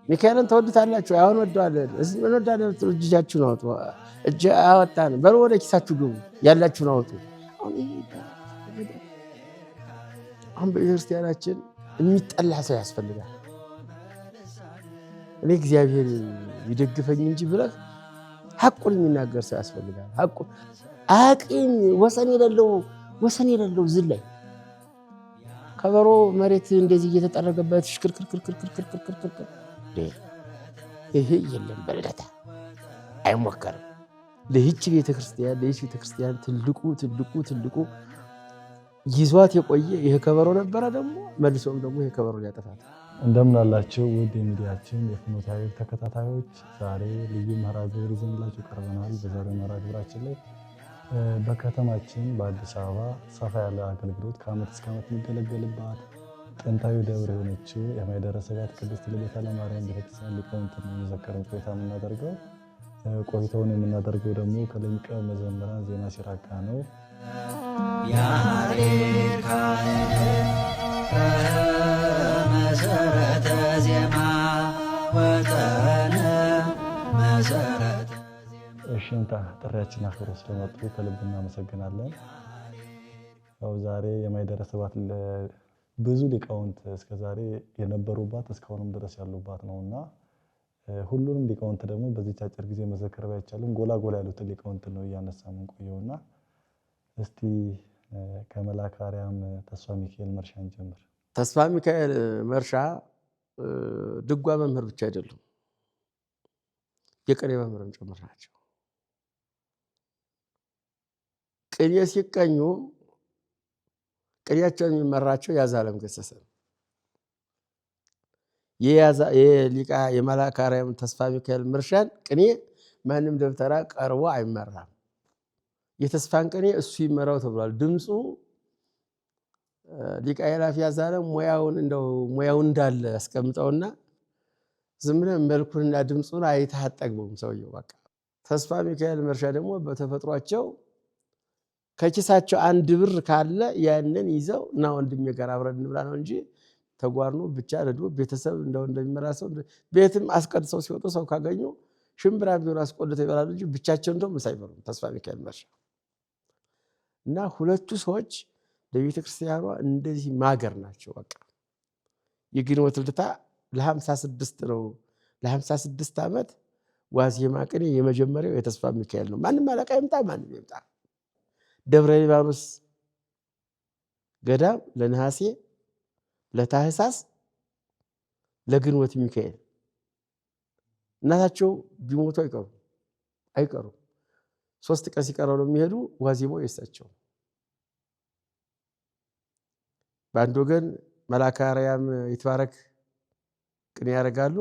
ሚካኤልን ተወዱታላችሁ? አሁን ወደዋለን። እዚህ ምን ወዳለን? እጃችሁን አውጡ። እጅ አወጣን በሉ፣ ወደ ኪሳችሁ ግቡ፣ ያላችሁን አውጡ። አሁን በቤተክርስቲያናችን የሚጠላ ሰው ያስፈልጋል። እኔ እግዚአብሔር ይደግፈኝ እንጂ ብለህ ሐቁን የሚናገር ሰው ያስፈልጋል። ሐቁን አቂም ወሰን የሌለው ዝላይ ከበሮ መሬት እንደዚህ እየተጠረገበት ሽክርክርክርክርክርክርክር ይሄ የለም። በልደታ አይሞከርም። ለይህች ቤተክርስቲያን ትልቁ ይዟት የቆየ ይሄ ከበሮ ነበረ። ደግሞ መልሶም ደግሞ ይሄ ከበሮ ሊያጠፋት። እንደምን አላችሁ ውድ የሚዲያችን የፍኖተ ሕይወት ተከታታዮች፣ ዛሬ ልዩ መርሃ ግብር ይዘንላችሁ ቀርበናል። በዛሬው መርሃ ግብራችን ላይ በከተማችን በአዲስ አበባ ሰፋ ያለ አገልግሎት ከዓመት እስከ ዓመት የሚገለገልባት ጥንታዊ ደብር የሆነችው የማኅደረ ሥብሐት ቅድስት ልደታ ለማርያም ቤተክርስቲያን ሊቃውንትን የሚዘከረን ቆይታ የምናደርገው ቆይታውን የምናደርገው ደግሞ ከሊቀ መዘምራን ዜና ሲራክ ነው። መሰረተ ዜማ ወጠነ መሰረተ እሽንታ ጥሪያችን አክብረው ስለመጡ ከልብ እናመሰግናለን። ያው ዛሬ የማኅደረ ሥብሐት ብዙ ሊቃውንት እስከዛሬ የነበሩባት እስካሁንም ድረስ ያሉባት ነውና ሁሉንም ሊቃውንት ደግሞ በዚህ አጭር ጊዜ መዘከር ባይቻልም ጎላ ያሉትን ሊቃውንት ነው እያነሳ ምን ቆየውና እስቲ ከመልአከ አርያም ተስፋ ሚካኤል መርሻን ጀምር። ተስፋ ሚካኤል መርሻ ድጓ መምህር ብቻ አይደሉም፣ የቅኔ መምህርም ጭምር ናቸው። ቅኔ ሲቀኙ ቅኔያቸውን የሚመራቸው ያዛለም ገሰሰ የመልአከ አርያም ተስፋ ሚካኤል መርሻን ቅኔ ማንም ደብተራ ቀርቦ አይመራም። የተስፋን ቅኔ እሱ ይመራው ተብሏል። ድምፁ ሊቀ አእላፍ ያዛለም ሙያውን እንዳለ አስቀምጠውና ዝም ብለህ መልኩንና ድምፁን አይተህ አጠግበውም ሰውየው። በቃ ተስፋ ሚካኤል መርሻ ደግሞ በተፈጥሯቸው ከኪሳቸው አንድ ብር ካለ ያንን ይዘው እና ወንድሜ ጋር አብረን እንብላ ነው እንጂ ተጓርኖ ብቻ ረዶ ቤተሰብ እንደሚመራ ሰው ቤትም አስቀድሰው ሲወጡ ሰው ካገኙ ሽምብራ ቢሆን አስቆልተው ይበላሉ እንጂ ብቻቸው እንደውም ምሳ አይበሉም። ተስፋ ሚካኤል መርሻ እና ሁለቱ ሰዎች ለቤተ ክርስቲያኗ እንደዚህ ማገር ናቸው። በቃ የግንቦት ልደታ ለ56 ነው። ለ56 ዓመት ዋዜማ ቅኔ የመጀመሪያው የተስፋ ሚካኤል ነው። ማንም አለቃ ይምጣ ማንም ይምጣ። ደብረ ሊባኖስ ገዳም ለነሐሴ ለታህሳስ ለግንቦት ሚካኤል እናታቸው ቢሞቱ አይቀሩም። 3 ቀን ሲቀረው ነው የሚሄዱ። ዋዜማው የሳቸው በአንድ ወገን መልአከ አርያም ይትባረክ ቅኔ ያደርጋሉ፣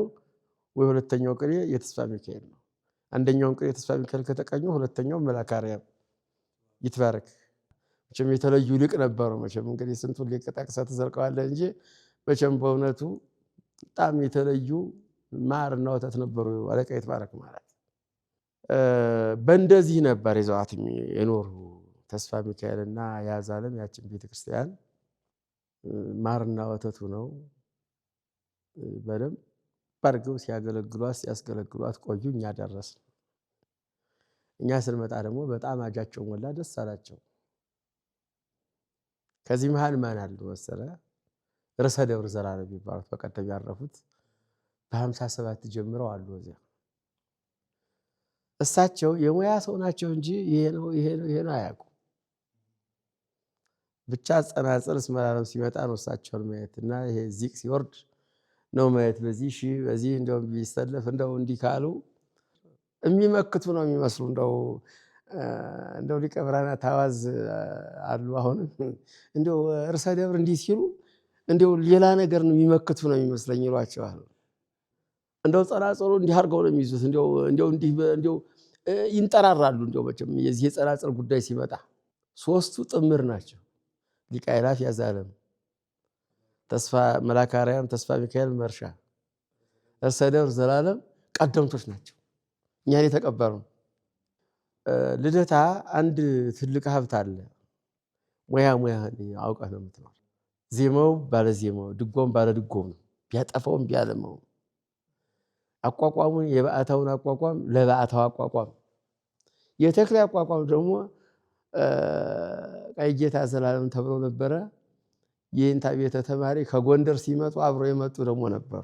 ወይ ሁለተኛው ቅኔ የተስፋ ሚካኤል ነው። አንደኛውን ቅኔ የተስፋ ሚካኤል ከተቀኙ ሁለተኛው መልአከ አርያም ይትባረክ። መቼም የተለዩ ሊቅ ነበሩ። መቼም እንግዲህ ስንቱ ሊቅ ጠቅሰህ ትዘልቀዋለህ እንጂ መቼም በእውነቱ በጣም የተለዩ ማርና ወተት ነበሩ አለቃ ይትባረክ ማለት። በእንደዚህ ነበር ይዘዋት የኖሩ ተስፋ ሚካኤልና ያዛለም ያችን ቤተክርስቲያን ማርና ወተቱ ነው በደንብ አድርገው ሲያስገለግሏት ቆዩ። እኛ ደረስን። እኛ ስንመጣ ደግሞ በጣም አጃቸው ሞላ፣ ደስ አላቸው። ከዚህ መሃል ማን አሉ መሰለህ? ርዕሰ ደብር ዘላለም የሚባሉት በቀደም ያረፉት በ57 ጀምረው አሉ እዚያ። እሳቸው የሙያ ሰው ናቸው እንጂ ይሄ ነው አያውቁም። ብቻ ጸናጽል እስመላለም ሲመጣ ነው እሳቸውን ማየት እና ይሄ ዚቅ ሲወርድ ነው ማየት። በዚህ እንደው ቢሰለፍ እንደው እንዲህ ካሉ የሚመክቱ ነው የሚመስሉ። እንደው ሊቀ ብርሃናት አዋዝ አሉ። አሁን እንደው ርዕሰ ደብር እንዲህ ሲሉ እንደው ሌላ ነገር ነው የሚመክቱ ነው የሚመስለኝ ይሏቸዋል። እንደው ጸናጽሉ እንዲህ አድርገው ነው የሚይዙት። እንደው ይንጠራራሉ። እንደው መቼም የዚህ የጸናጽል ጉዳይ ሲመጣ ሶስቱ ጥምር ናቸው። ሊቀ አእላፍ ያዛለም፣ መልአከ አርያም ተስፋ ሚካኤል መርሻ፣ ርዕሰ ደብር ዘላለም ቀደምቶች ናቸው። እኛን የተቀበሩ። ልደታ አንድ ትልቅ ሀብት አለ። ሙያህን አውቀህ ነው የምትኖር። ዜማው ባለ ዜማው፣ ድጓም ባለ ድጓው ነው። ቢያጠፋውም ቢያለማው አቋቋሙን የበዓታውን አቋቋም ለበዓታው አቋቋም የተክሌ አቋቋም ደግሞ ቀይጌታ ዘላለም ተብሎ ነበረ። የእንታ ቤተ ተማሪ ከጎንደር ሲመጡ አብሮ የመጡ ደግሞ ነበሩ።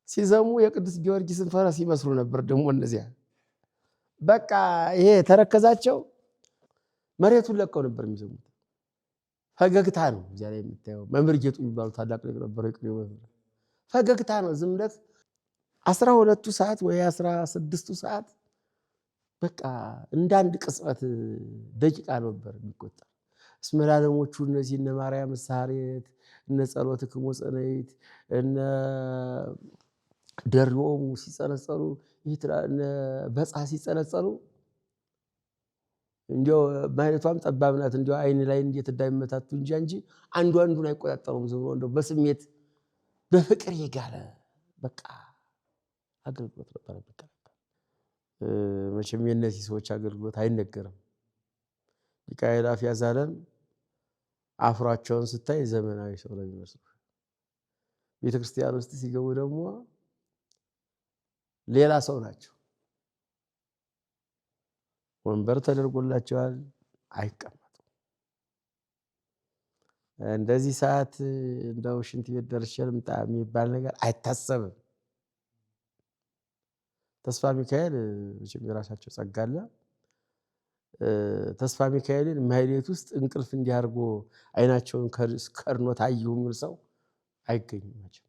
ሲዘሙ የቅዱስ ጊዮርጊስን ፈረስ ይመስሉ ነበር ደግሞ እነዚያ። በቃ ይሄ ተረከዛቸው መሬቱን ለቀው ነበር የሚዘሙት። ፈገግታ ነው እዚያ ላይ የምታየው። መምህር ጌጡ የሚባሉ ታላቅ ሊቅ ነበሩ። የቅኔው መምህር ፈገግታ ነው ዝምለት 12ቱ ሰዓት ወይ 16ቱ ሰዓት በቃ እንዳንድ ቅጽበት ደቂቃ ነበር የሚቆጠር። እስመላለሞቹ እነዚህ እነ ማርያም ሳሬት እነ ጸሎትክሙ ጽንዕት እነ ደርዮሙ ሲጸነጸሉ እነ በጻ ሲጸነጸሉ እንዲያው ማይነቷም ጠባብ ናት። እንዲያው አይን ላይ እንዴት እንዳይመታቱ እንጂ አንዱ አንዱን አይቆጣጠሩም። ዝም ብሎ እንደው በስሜት በፍቅር የጋለ በቃ አገልግሎት ነበር በቃ። መቼም የነዚህ ሰዎች አገልግሎት አይነገርም። ሊቀ አእላፍ ያዛለም አፍሯቸውን ስታይ ዘመናዊ ሰው ነው የሚመስሉ። ቤተክርስቲያን ውስጥ ሲገቡ ደግሞ ሌላ ሰው ናቸው። ወንበር ተደርጎላቸዋል፣ አይቀመጡም። እንደዚህ ሰዓት እንደው ሽንት ቤት ደርሼ ልምጣ የሚባል ነገር አይታሰብም። ተስፋ ሚካኤል የራሳቸው ጸጋ አለ። ተስፋ ሚካኤልን ማህሌት ውስጥ እንቅልፍ እንዲያርጎ አይናቸውን ከርኖ ታየው የሚል ሰው አይገኝም። መቼም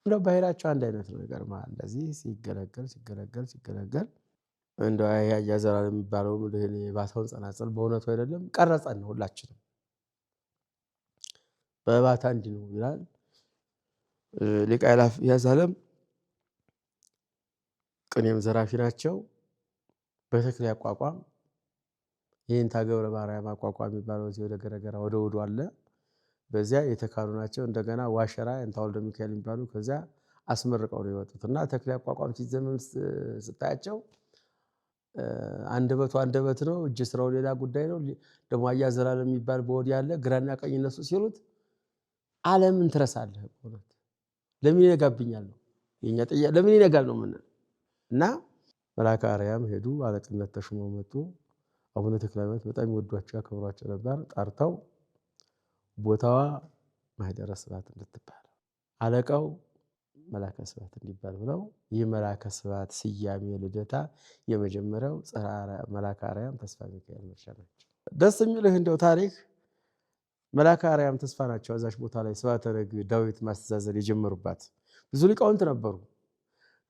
እንደው ባህሪያቸው አንድ አይነት ነው። ነገር ማለት እንደዚህ ሲገለገል እንደው ያዘላለም የሚባለው ለኔ ባታውን ጸናጸል በእውነቱ አይደለም ቀረጸን ነው ሁላችንም በባታ እንዲህ ነው ይላል ሊቀ አእላፍ ያዛለም። ቅኔም ዘራፊ ናቸው። በተክሌ አቋቋም የእንታ ገብረ ማርያም አቋቋም የሚባለው እዚህ ወደ ገረገራ ወደ ወዱ አለ። በዚያ የተካኑ ናቸው። እንደገና ዋሸራ እንታ ወልደ ሚካኤል የሚባሉ ከዚያ አስመርቀው ነው የወጡትና ተክሌ አቋቋም ሲዘመን ስታያቸው አንደበት ነው፣ እጅ ስራው ሌላ ጉዳይ ነው። ደግሞ አያዘላለም የሚባል በወዲ ያለ ግራና ቀኝ እነሱ ሲሉት ዓለምን ትረሳለህ። እውነት ለምን ይነጋብኛል ነው የኛ ጥያቄ። ለምን ይነጋል ነው ምን እና መልአከ አርያም ሄዱ። አለቅነት ተሾመው መጡ። አቡነ ተክለ ሃይማኖት በጣም ይወዷቸው ያከብሯቸው ነበር። ጠርተው ቦታዋ ማኅደረ ስብሐት እንድትባል አለቃው መልአከ ስብሐት እንዲባል ብለው ይህ መልአከ ስብሐት ስያሜ ልደታ የመጀመሪያው ጽርሐ መልአከ አርያም ተስፋ ሚካኤል መርሻ ናቸው። ደስ የሚልህ እንደው ታሪክ መልአከ አርያም ተስፋ ናቸው። እዛች ቦታ ላይ ስብሐተ ነግ ዳዊት ማስተዛዘል የጀመሩባት ብዙ ሊቃውንት ነበሩ።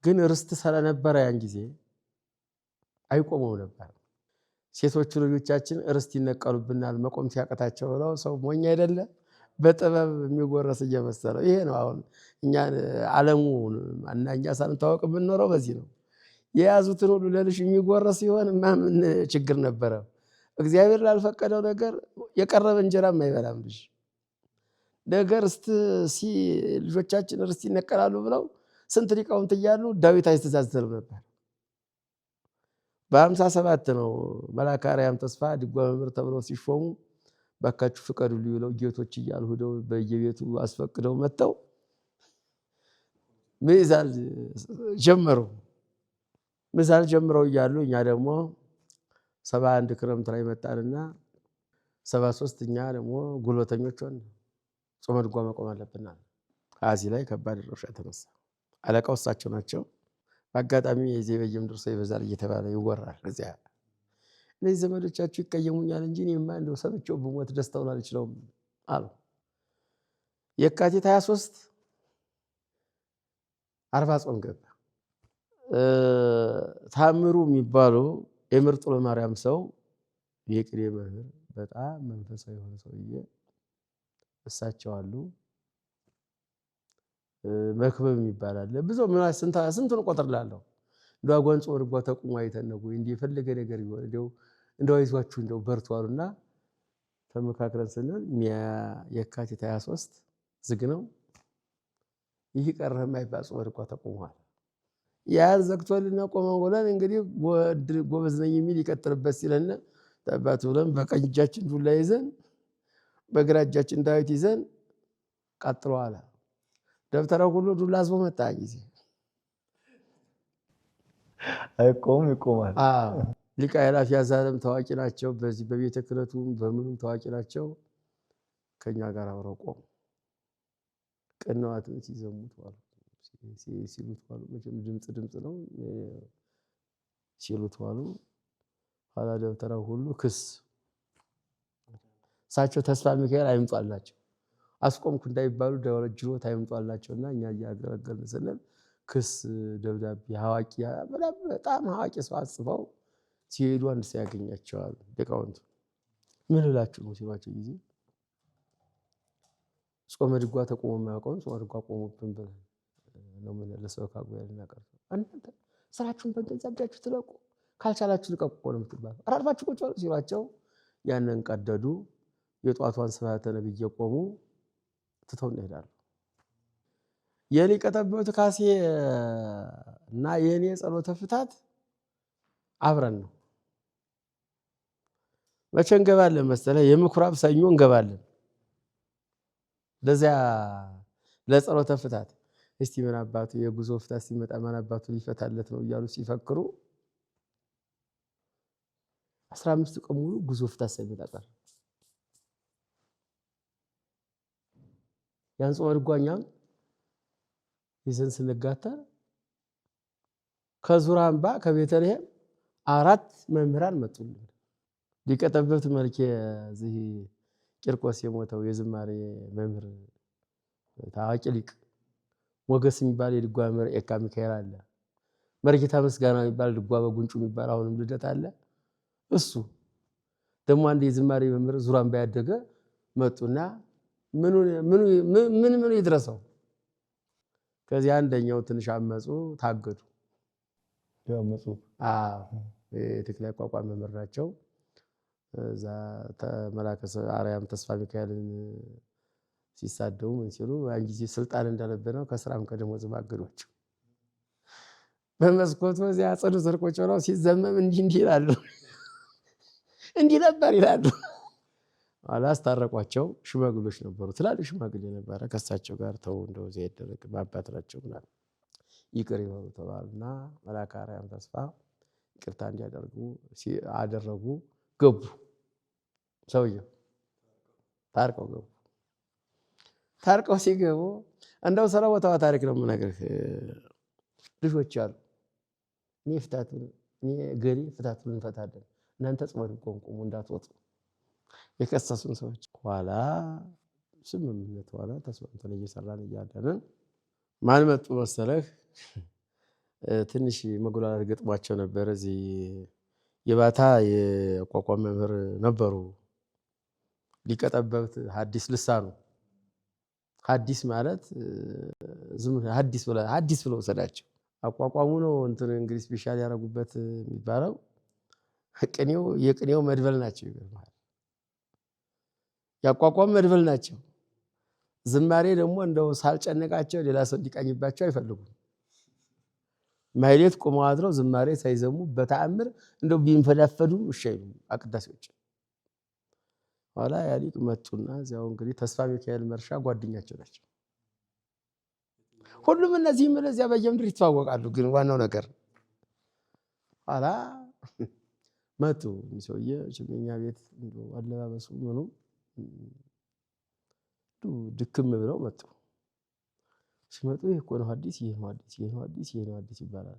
ግን ርስት ስለነበረ ያን ጊዜ አይቆመው ነበር። ሴቶቹ ልጆቻችን ርስት ይነቀሉብናል መቆም ሲያቀታቸው ብለው ሰው ሞኝ አይደለ በጥበብ የሚጎረስ እየመሰለው ይሄ ነው። አሁን እኛ ዓለሙ እና እኛ ሳንታወቅ የምንኖረው በዚህ ነው። የያዙትን ሁሉ ለልጅ የሚጎረስ ሲሆን ምን ችግር ነበረ? እግዚአብሔር ላልፈቀደው ነገር የቀረበ እንጀራም አይበላም ልጅ። ነገር ልጆቻችን ርስት ይነቀላሉ ብለው ስንት ሊቃውንት እያሉ ዳዊት አይስተዛዘልም ነበር። በ57 ነው መልአከ አርያም ተስፋ ድጓ መምህር ተብለው ሲሾሙ ባካችሁ ፍቀዱልኝ ብለው ጌቶች እያሉ ሄደው በየቤቱ አስፈቅደው መጥተው ምዕዛል ጀምረው እያሉ እኛ ደግሞ 71 ክረምት ላይ መጣንና 73 እኛ ደግሞ ጉልበተኞች ሆን ጾመ ድጓ መቆም አለብናል። ከዚህ ላይ ከባድ ረብሻ ተነሳ። አለቃው እሳቸው ናቸው። በአጋጣሚ የዚህ በየምድር ሰው ይበዛል እየተባለ ይወራል። እዚያ እነዚህ ዘመዶቻችሁ ይቀየሙኛል እንጂ እኔማ እንደው ሰምቼው ብሞት ደስታውን አልችለውም አሉ። የካቲት 23 40 ጾም ገባ። ታምሩ የሚባሉ የምርጡ ለማርያም ሰው የቅኔ መምህር በጣም መንፈሳዊ የሆነ ሰውዬ እሳቸው አሉ። መክበብ የሚባል አለ። ብዙ ስንቱን ቆጥርላለሁ። እንደው አጓንጾ ወርጓ ተቁሞ አይተነጉ እንዴ የፈለገ ነገር ይሆን እንደው አይዟችሁ እንደው በርቱ አሉና ተመካክረን ስንል የካቲት 23 ዝግ ነው። ይህ ቀረህ የማይባል ወርጓ ተቁሟል። ያን ዘግቶልና ቆመው ብለን እንግዲህ ጎበዝ ነኝ የሚል ይቀጥልበት ሲለን ተባቱ ብለን በቀኝ እጃችን ዱላ ይዘን በግራ እጃችን ዳዊት ይዘን ቀጥሎ አለ። ደብተራው ሁሉ ዱላ አዝቦ መጣ ጊዜ አይቆም ይቆማል። ሊቀ አእላፍ ያዛለም ታዋቂ ናቸው። በዚህ በቤተ ክህነቱም በምኑም ታዋቂ ናቸው። ከኛ ጋር አብረው ቆሙ። ቅንዋትን ሲዘሙት ዋሉ፣ ሲሉት ዋሉ። መቼም ድምፅ ነው ሲሉት ዋሉ። ኋላ ደብተራው ሁሉ ክስ እሳቸው ተስፋ ሚካኤል አይምጧላቸው አስቆምኩ እንዳይባሉ ችሎት አይምጧላቸውና እኛ እያገለገልን ስንል ክስ ደብዳቤ ሐዋቂ በጣም ሐዋቂ ሰው አጽፈው ሲሄዱ አንድ ሰው ያገኛቸዋል። ሊቃውንቱ ምን እላችሁ ነው ሲሏቸው ጊዜ ጾመ ድጓ ተቆሞ የማያውቀውን ጾመ ድጓ ቆሞብን ብለን ነው ምን ለሰው ካጉያ ልናቀርብ እናንተ ስራችሁን በገንዘብ እጃችሁ ትለቁ ካልቻላችሁ ልቀቁ እኮ ነው የምትባለው። አራርፋችሁ ቁጭ በሉ ሲሏቸው ያንን ቀደዱ። የጧቷን ስብሐተ ነግህ እየቆሙ ትተው ይሄዳሉ። የሊቀ ጠበብት ካሴ እና የኔ ጸሎተ ፍታት አብረን ነው። መቼ እንገባለን መሰለህ? የምኩራብ ሰኞ እንገባለን። ለዚያ ለጸሎተ ፍታት እስቲ ምን አባቱ የጉዞ ፍታት ሲመጣ ምን አባቱ ሊፈታለት ነው እያሉ ሲፈክሩ 15 ቀን ሙሉ ጉዞ ፍታት ሳይመጣ ቀረ። ያን ጾመ ድጓኛም ይዘን ስንጋተር ከዙራምባ ከቤተልሔም 4 መምህራን መጡልን። ሊቀ ጠበብት መልኬ እዚህ ቂርቆስ የሞተው የዝማሬ መምህር ታዋቂ ሊቅ ሞገስ የሚባል የድጓ መምህር ኤካ ሚካኤል አለ። መርጌታ ምስጋና የሚባል ድጓ በጉንጩ የሚባል አሁንም ልደት አለ። እሱ ደግሞ አንድ የዝማሬ መምህር ዙራምባ ያደገ መጡና ምን ይድረሰው። ከዚህ አንደኛው ትንሽ አመጹ፣ ታገዱ። ያመጹ የትክለ አቋቋም መምህር ናቸው። እዛ መላከ አርያም ተስፋ ሚካኤልን ሲሳደቡ ምን ሲሉ ያን ጊዜ ስልጣን እንደነበረው ከስራም ከደሞዝ ማገዷቸው። በመስኮቱ እዚያ ጽዱ ስርቆች ሆነው ሲዘመም እንዲህ ይላሉ፣ እንዲህ ነበር ይላሉ። አላስታረቋቸው። ሽማግሌዎች ነበሩ፣ ትላልቅ ሽማግሌ ነበረ። ከሳቸው ጋር ተው እንደው እዚያ ይደረግ ማባት ናቸው ምናምን ይቅር ይበሉ ተባሉና መልአከ አርያም ተስፋ ይቅርታ እንዲያደርጉ አደረጉ። ገቡ። ሰውየው ታርቀው ገቡ። ታርቀው ሲገቡ እንደው ስለ ቦታው ታሪክ ነው የምነግርህ። ልጆች አሉ። እኔ ገሌ ፍታቱን እንፈታለን፣ እናንተ ጾመ ድጓውን ቁሙ እንዳትወጡ የከሰሱን ሰዎች። ኋላ ስምምነት ኋላ ተስማምተን እየሰራን እያደረን ማን መጡ መሰለህ? ትንሽ መጎላላት ገጥሟቸው ነበር። እዚህ የባታ የቋቋም መምህር ነበሩ። ሊቀ ጠበብት ሐዲስ ልሳኑ። ሐዲስ ማለት ዝም ሐዲስ ብለው ወሰዳቸው። አቋቋሙ ነው እንትን እንግዲህ ስፔሻል ያደረጉበት የሚባለው የቅኔው መድበል ናቸው። ይገርማል። ያቋቋም መድበል ናቸው። ዝማሬ ደግሞ እንደው ሳልጨነቃቸው ሌላ ሰው እንዲቃኝባቸው አይፈልጉም። ማህሌት ቆመው አድረው ዝማሬ ሳይዘሙ በተአምር እንደው ቢንፈዳፈዱ እሺ አቅዳሴዎች። ኋላ ያሊቅ መጡና እዚያው እንግዲህ ተስፋ ሚካኤል መርሻ ጓደኛቸው ናቸው። ሁሉም እነዚህም ለዚያ በየምድር ይተዋወቃሉ። ግን ዋናው ነገር ኋላ መጡ። ሰውዬ እኛ ቤት እንደው አለባበሱ ምኑ ድክም ብለው መጡ። ሲመጡ ይሄ እኮ ነው ሐዲስ፣ ይሄ ነው ሐዲስ፣ ይሄ ነው ሐዲስ፣ ይሄ ነው ሐዲስ ይባላል።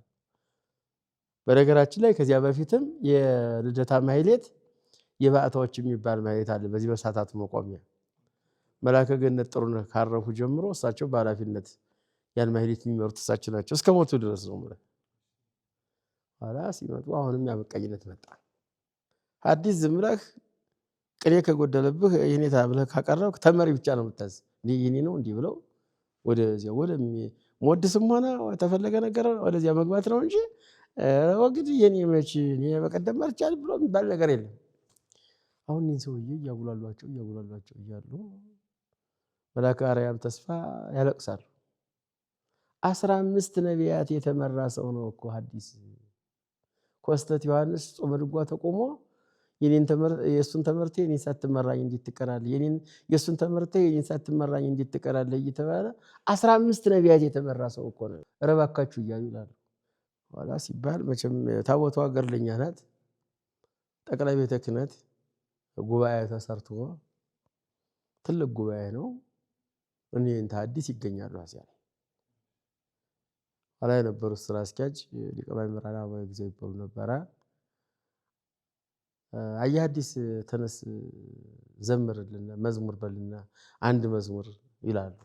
በነገራችን ላይ ከዚያ በፊትም የልደታ ማህሌት የባዕታዎች የሚባል ማህሌት አለ። በዚህ በሳታቱ መቋሚያ መላከ ገነት ጥሩነህ ካረፉ ጀምሮ እሳቸው በኃላፊነት ያን ማህሌት የሚመሩት እሳቸው ናቸው። እስከ ሞቱ ድረስ ነው ማለት። ኋላ ሲመጡ አሁንም ያመቀኝነት መጣ። ሐዲስ ዝም ብለህ ቅኔ ከጎደለብህ ይሄኔታ ብለህ ካቀረብክ ተመሪ ብቻ ነው የምታዝ። ይሄኔ ነው እንዲህ ብለው ወደዚያ ሞድስም ሆነ ተፈለገ ነገር ወደዚያ መግባት ነው እንጂ ወግዲህ የኔ መች እኔ በቀደም መርቻል ብሎ የሚባል ነገር የለም። አሁን እኔን ሰውዬ እያጉላሏቸው እያሉ መልአከ አርያም ተስፋ ያለቅሳሉ። 15 ነቢያት የተመራ ሰው ነው እኮ ሐዲስ። ኮስተት ዮሐንስ ጾመ ድጓ ተቆሞ የእሱን ተመርቴ የኔን ሳትመራኝ እንዴት ትቀራለህ? የእሱን ተመርቴ የኔን ሳትመራኝ እንዴት ትቀራለህ እየተባለ 15 ነቢያት የተመራ ሰው እኮ ነው። ኧረ እባካችሁ እያሉ ይላሉ። ኋላ ሲባል መቼም ታቦቷ ገርለኛ ናት። ጠቅላይ ቤተ ክህነት ጉባኤ ተሰርቶ ትልቅ ጉባኤ ነው። እኔ እንተ አዲስ ይገኛሉ አዚያ ላይ ኋላ የነበሩት ስራ አስኪያጅ ሊቀ ማእምራን አበባው ጊዜ ይባሉ ነበረ። አየህ አዲስ ተነስ ዘምርልና መዝሙር በልና አንድ መዝሙር ይላሉ።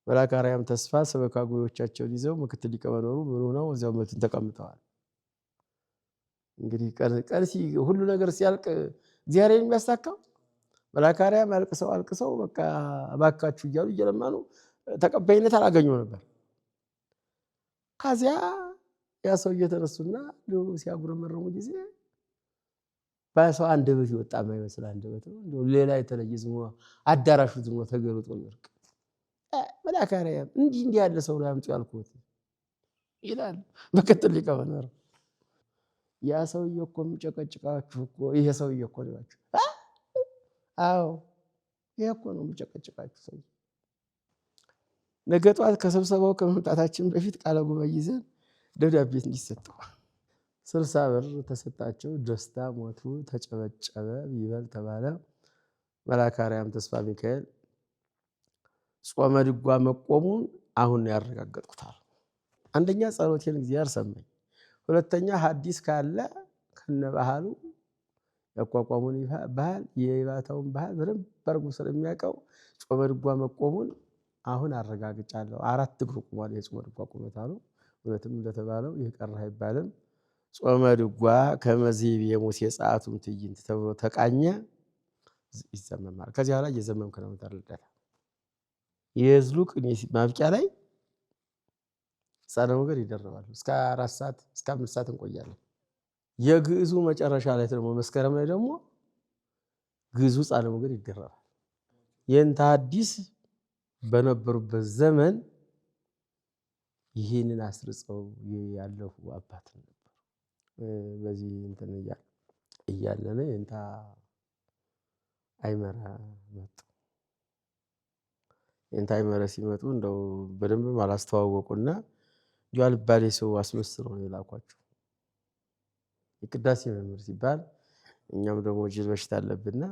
መልአከ አርያም ተስፋ ሰበካ ጉባኤዎቻቸውን ይዘው ምክትል ሊቀመንበሩ ምን ሆነው እዚያው መቱን ተቀምጠዋል። እንግዲህ ቀን ሁሉ ነገር ሲያልቅ እግዚአብሔር የሚያሳካው መልአከ አርያም አልቅሰው በቃ እባካችሁ እያሉ እየለመኑ ተቀባይነት አላገኙም ነበር። ከዚያ ያ ሰው እየተነሱና ሲያጉረመረሙ ጊዜ በሰው አንደበት ይወጣ የማይመስል አንደበት ነው። ሌላ የተለየ ዝም አዳራሹ ዝም ተገልጦ ይወርቅ መልአከ አርያም እንዲህ ያለ ሰው ላይ አምጡ ያልኩት ይላል ምክትል ሊቀመንበሩ። ያ ሰውዬ እኮ የሚጨቀጭቃችሁ እኮ ይሄ ሰውዬ እኮ ነው። አዎ ይሄ እኮ ነው የሚጨቀጭቃችሁ ሰው። ነገ ጠዋት ከስብሰባው ከመምጣታችን በፊት ቃለ ጉባኤ ይዘን ደብዳቤ እንዲሰጠው 60 ብር ተሰጣቸው። ደስታ ሞቱ፣ ተጨበጨበ፣ ይበል ተባለ። መልአከ አርያም ተስፋ ሚካኤል ጾመ ድጓ መቆሙን አሁን ያረጋገጥኩታል። አንደኛ ጸሎቴን እግዚአብሔር ሰማኝ። ሁለተኛ ሐዲስ ካለ ከነባህሉ ያቋቋሙን ባህል የይባታውን ባህል በደንብ አድርጎ ስለሚያውቀው ጾመ ድጓ መቆሙን አሁን አረጋግጫለሁ። 4 እግር ቆሟል የጾመ ድጓ ቁመት አሉ። እውነትም እንደተባለው ይህ ቀረ አይባልም። ጾመ ድጓ ከመዚህ የሙሴ ጸአቱም ትዕይንት ተብሎ ተቃኘ፣ ይዘመማል። ከዚህ በኋላ እየዘመምክ ነው የምታረዳው። የዝሉ ቅኔ ማብቂያ ላይ ጻነ ሞገር ይደረባሉ። እስከ 4 ሰዓት እስከ 5 ሰዓት እንቆያለን። የግዕዙ መጨረሻ ላይ ደግሞ መስከረም ላይ ደግሞ ግዕዙ ጻነ ሞገር ይደረባል። የእንተ አዲስ በነበሩበት ዘመን ይህንን አስርጸው ያለፉ አባት ነበሩ። በዚህ እንትን እያለነ የእንታ አይመራ መጡ። የእንታ አይመራ ሲመጡ እንደው በደንብ አላስተዋወቁና ያልባሌ ሰው አስመስለው ነው የላኳቸው። የቅዳሴ መምህር ሲባል እኛም ደግሞ ጅል በሽታ አለብንና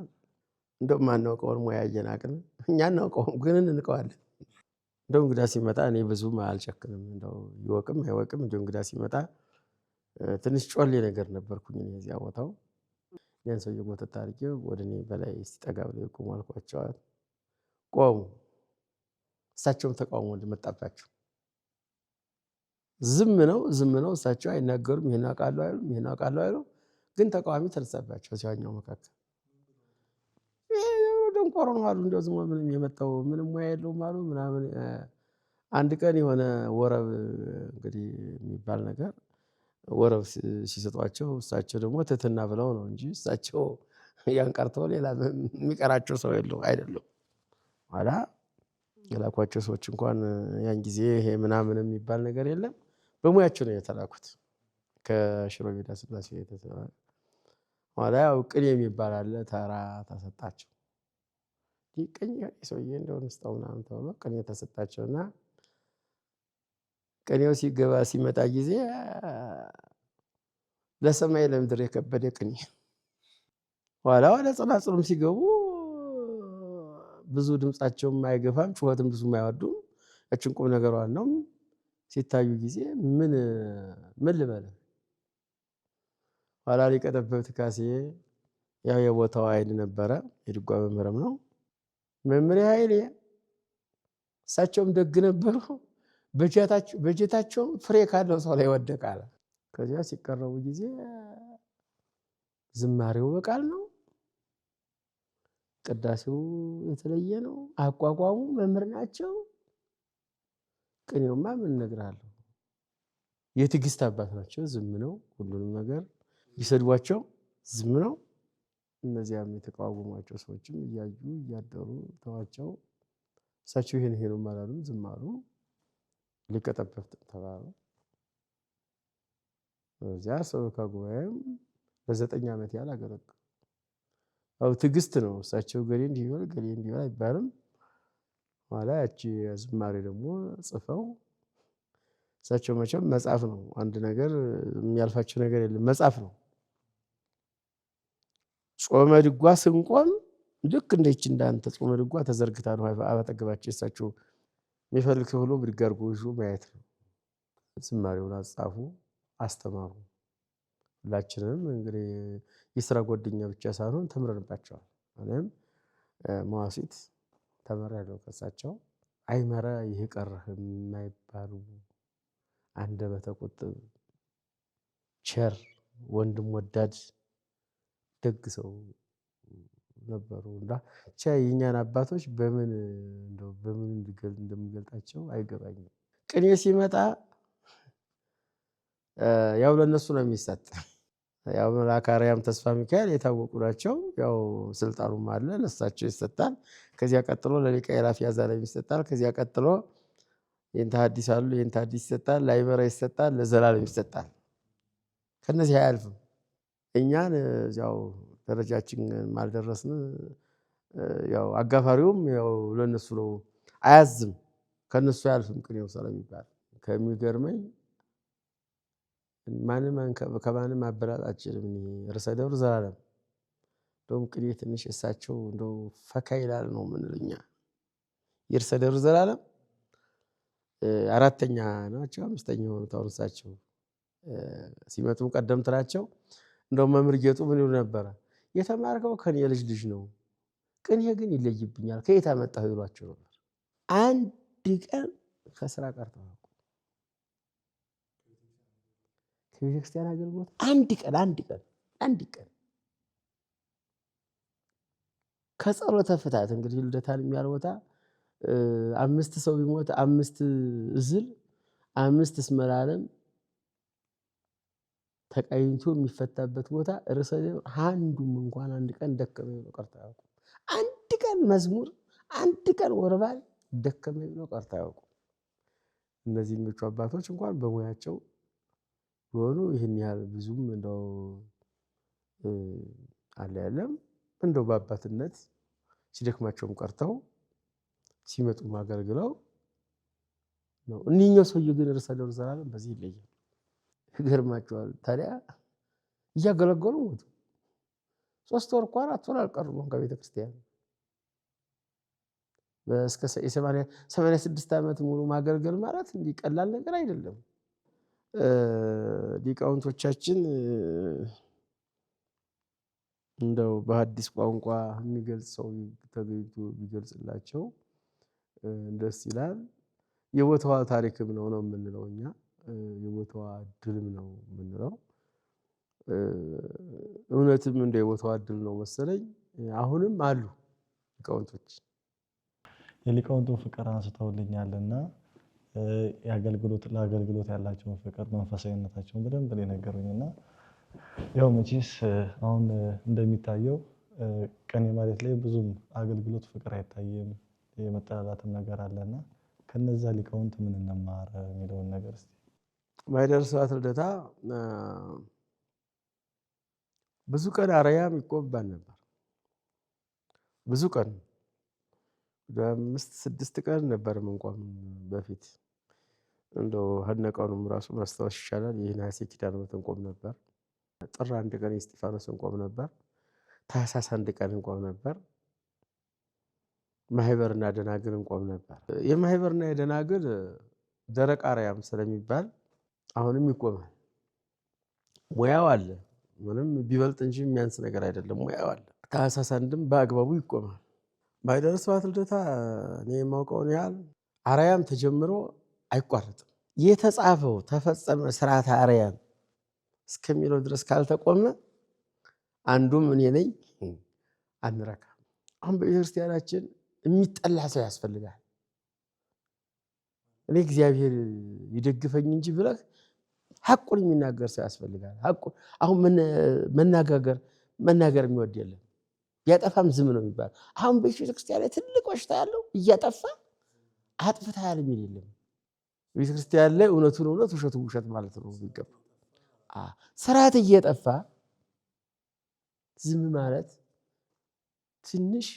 እንደው ማናውቀውን ሙያ እየናቅን እኛ እናውቀውም ግን እንንቀዋለን። እንደው እንግዳ ሲመጣ እኔ ብዙም አልጨክንም። እንደው ይወቅም አይወቅም እንደው እንግዳ ሲመጣ ትንሽ ጮሌ ነገር ነበርኩኝ እኔ እዚያ ቦታው። ያን ሰውዬ ጎተት አድርጌው ወደ እኔ በላይ ሲጠጋ ብለው ቆሙ አልኳቸው። ቆሙ። እሳቸውም ተቃውሞ እንደመጣባቸው ዝም ነው። እሳቸው አይናገሩም። ይሄን አውቃለሁ አይሉም። ግን ተቃዋሚ ተነሳባቸው ሲያኛው መካከል ደንቆሮ ነው አሉ። እንደው ዝም ምንም የመጣው ምንም ሙያ የለውም አሉ ምናምን። አንድ ቀን የሆነ ወረብ እንግዲህ የሚባል ነገር ወረብ ሲሰጧቸው እሳቸው ደግሞ ትህትና ብለው ነው እንጂ እሳቸው ያን ቀርተው ሌላ የሚቀራቸው ሰው አይደለም። ኋላ የላኳቸው ሰዎች እንኳን ያን ጊዜ ይሄ ምናምን የሚባል ነገር የለም። በሙያቸው ነው የተላኩት ከሽሮ ሜዳ ስላሴ የተሰራ። ኋላ ያው ቅኔ የሚባል አለ ተራ ተሰጣቸው። ቅኔ ሰውዬ እንደሆነ ስጣው ምናምን ተብሎ ቅኔ ተሰጣቸውና ቅኔው ሲመጣ ጊዜ ለሰማይ ለምድር የከበደ ቅኔ። ኋላ ወደ ጸናጽሉም ሲገቡ ብዙ ድምጻቸውም አይገፋም፣ ጩኸትም ብዙም አይወዱም። እችን ቁም ነገሯን ነው ሲታዩ ጊዜ ምን ልበል። ኋላ ሊቀ ጠበብት ካሴ ያው የቦታው አይን ነበረ፣ የድጓ መምህርም ነው። መምህር ኃይሌ እሳቸውም ደግ ነበሩ። በጀታቸውም ፍሬ ካለው ሰው ላይ ወደቃል። ከዚያ ሲቀረቡ ጊዜ ዝማሬው በቃል ነው፣ ቅዳሴው የተለየ ነው፣ አቋቋሙ መምህር ናቸው። ቅኔውማ ምን እነግርሃለሁ፣ የትዕግስት አባት ናቸው። ዝም ነው ሁሉንም ነገር ቢሰድቧቸው ዝም ነው። እነዚያም የተቃወሟቸው ሰዎችም እያዩ እያደሩ ተዋቸው። እሳቸው ይሄን አላሉም፣ ዝም አሉ። ሊቀ ጠበብት ተባሉ። እዚያ ሰበካ ጉባኤም ለ9 ዓመት ያህል አገለገሉ። አው ትዕግስት ነው። እሳቸው ገሌ እንዲህ ይበል ገሌ እንዲህ ይበል አይባልም። ኋላ ያቺ ዝማሬ ደግሞ ጽፈው እሳቸው መቼም መጽሐፍ ነው አንድ ነገር የሚያልፋቸው ነገር የለም መጽሐፍ ነው። ጾመ ድጓ ስንቆም ልክ እንደች እንዳንተ ጾመ ድጓ ተዘርግታ ነው አጠገባቸው እሳቸው የሚፈልግ ሁሉ ብድግ አድርጎ ይዞ ማየት ነው። ዝማሬውን አጻፉ፣ አስተማሩ። ሁላችንም እንግዲህ የሥራ ጓደኛ ብቻ ሳይሆን ተምረንባቸዋል። እኔም መዋሥዕት ተምሬያለሁ ከእሳቸው። አይመረ ይህ ቀረህ የማይባሉ አንደበተ ቁጥብ፣ ቸር፣ ወንድም ወዳድ ደግ ሰው ነበሩ እና ብቻ የእኛን አባቶች በምን እንደምገልጣቸው አይገባኝም። ቅኔ ሲመጣ ያው ለነሱ ነው የሚሰጥ። ያው መልአከ አርያም ተስፋ ሚካኤል የታወቁ ናቸው። ያው ስልጣኑም አለ ለእሳቸው ይሰጣል። ከዚያ ቀጥሎ ለሊቀ አእላፍ ያዛለም ይሰጣል። ከዚያ ቀጥሎ የእንተ ሐዲስ አሉ የእንተ ሐዲስ ይሰጣል፣ ለአይመረ ይሰጣል፣ ለዘላለም ይሰጣል። ከነዚህ አያልፍም። እኛን ያው ደረጃችን ማልደረስን ያው አጋፋሪውም ያው ለነሱ ነው አያዝም። ከነሱ አያልፍም ቅኔው ስለሚባል ከሚገርመኝ ከማንም አበላጥ አልችልም። ርዕሰ ደብር ዘላለም እንደውም ቅኔ ትንሽ እሳቸው እንደው ፈካ ይላል ነው የምንለው እኛ። የርዕሰ ደብር ዘላለም አራተኛ ናቸው አምስተኛ የሆኑት አሁን እሳቸው ሲመጡም ቀደምት ናቸው። እንደውም መምህር ጌጡ ምን ይሉ ነበረ? የተማርከው ከኔ ልጅ ነው፣ ቅኔ ግን ይለይብኛል ከየት አመጣህ ይሏቸው ነበር። አንድ ቀን ከስራ ቀርተው ከቤተክርስቲያን አገልግሎት አንድ ቀን ከጸሎተ ፍታት እንግዲህ ልደታን የሚያልቦታ 5 ሰው ቢሞት 5 እዝል 5 እስመ ለዓለም ተቃይንቶ የሚፈታበት ቦታ ርዕሰ ደብር አንዱም እንኳን አንድ ቀን ደከመኝ ብሎ ቀርቶ አያውቁም። አንድ ቀን መዝሙር አንድ ቀን ወርባል ደከመኝ ብሎ ቀርቶ አያውቁም። እነዚህኞቹ አባቶች እንኳን በሙያቸው ሆኑ ይህን ያህል ብዙም እንደው አለ ያለም እንደው በአባትነት ሲደክማቸውም ቀርተው ሲመጡ ማገልግለው ነው። እኒህኛው ሰውዬ ግን ርዕሰ ደብር ዘላለም በዚህ ይለያል። ይገርማቸዋል። ታዲያ እያገለገሉ ሞቱ። 3 ወር እኮ 4 ወር አልቀሩም ከቤተ ክርስቲያን። እስከ 86 ዓመት ሙሉ ማገልገል ማለት እንዲህ ቀላል ነገር አይደለም። ሊቃውንቶቻችን እንደው በሐዲስ ቋንቋ የሚገልጽ ሰው ተገኝቶ ቢገልጽላቸው ደስ ይላል። የቦታዋ ታሪክም ነው የምንለው እኛ፣ የቦታዋ ድልም ነው የምንለው። እውነትም እንደ የቦታዋ ድል ነው መሰለኝ። አሁንም አሉ ሊቃውንቶች። የሊቃውንቱን ፍቅር አንስተውልኛልና ለአገልግሎት ያላቸውን ፍቅር መንፈሳዊነታቸውን በደንብ ነው የነገሩኝና ያው መቼስ አሁን እንደሚታየው ቅኔ ማለት ላይ ብዙም አገልግሎት ፍቅር አይታይም፣ የመጠላላትም ነገር አለና ከነዛ ሊቃውንት ምን እንማር የሚለውን ነገር እስቲ። ማኅደረ ስብሐት ልደታ ብዙ ቀን አርያም ይቆምባል ነበር። ብዙ ቀን 5-6 ቀን ነበር የምንቆም በፊት። እንደው ሀነቀኑም ራሱ ማስታወስ ይሻላል። የነሐሴ ኪዳነ ምሕረት እንቆም ነበር። ጥር 1 ቀን የእስጢፋኖስ እንቆም ነበር። ታኅሳስ 1 ቀን እንቆም ነበር። ማኅበርና ደናግል እንቆም ነበር። የማኅበርና የደናግል ደረቅ አርያም ስለሚባል አሁንም ይቆማል። ሙያው አለ፣ ምንም ቢበልጥ እንጂ የሚያንስ ነገር አይደለም። ሙያው አለ። ታኅሳስ 1ም በአግባቡ ይቆማል። ማኅደረ ስብሐት ልደታ እኔ የማውቀውን ያህል አርያም ተጀምሮ አይቋረጥም። የተጻፈው ተፈጸመ ሥርዓተ አርያም እስከሚለው ድረስ ካልተቆመ አንዱም እኔ ነኝ አንረካም። አሁን በቤተክርስቲያናችን የሚጠላ ሰው ያስፈልጋል። እኔ እግዚአብሔር ይደግፈኝ እንጂ ብለህ ሐቁን የሚናገር ሰው ያስፈልጋል። አሁን መናገር የሚወድ የለም። ያጠፋም ዝም ነው የሚባል። አሁን በቤተክርስቲያን ላይ ትልቅ በሽታ ያለው እያጠፋ አጥፍተሃል የሚል የለም። ቤተክርስቲያን ላይ እውነቱን እውነት ውሸቱን ውሸት ማለት ነው የሚገባው። ስርዓት እየጠፋ ዝም ማለት ትንሽ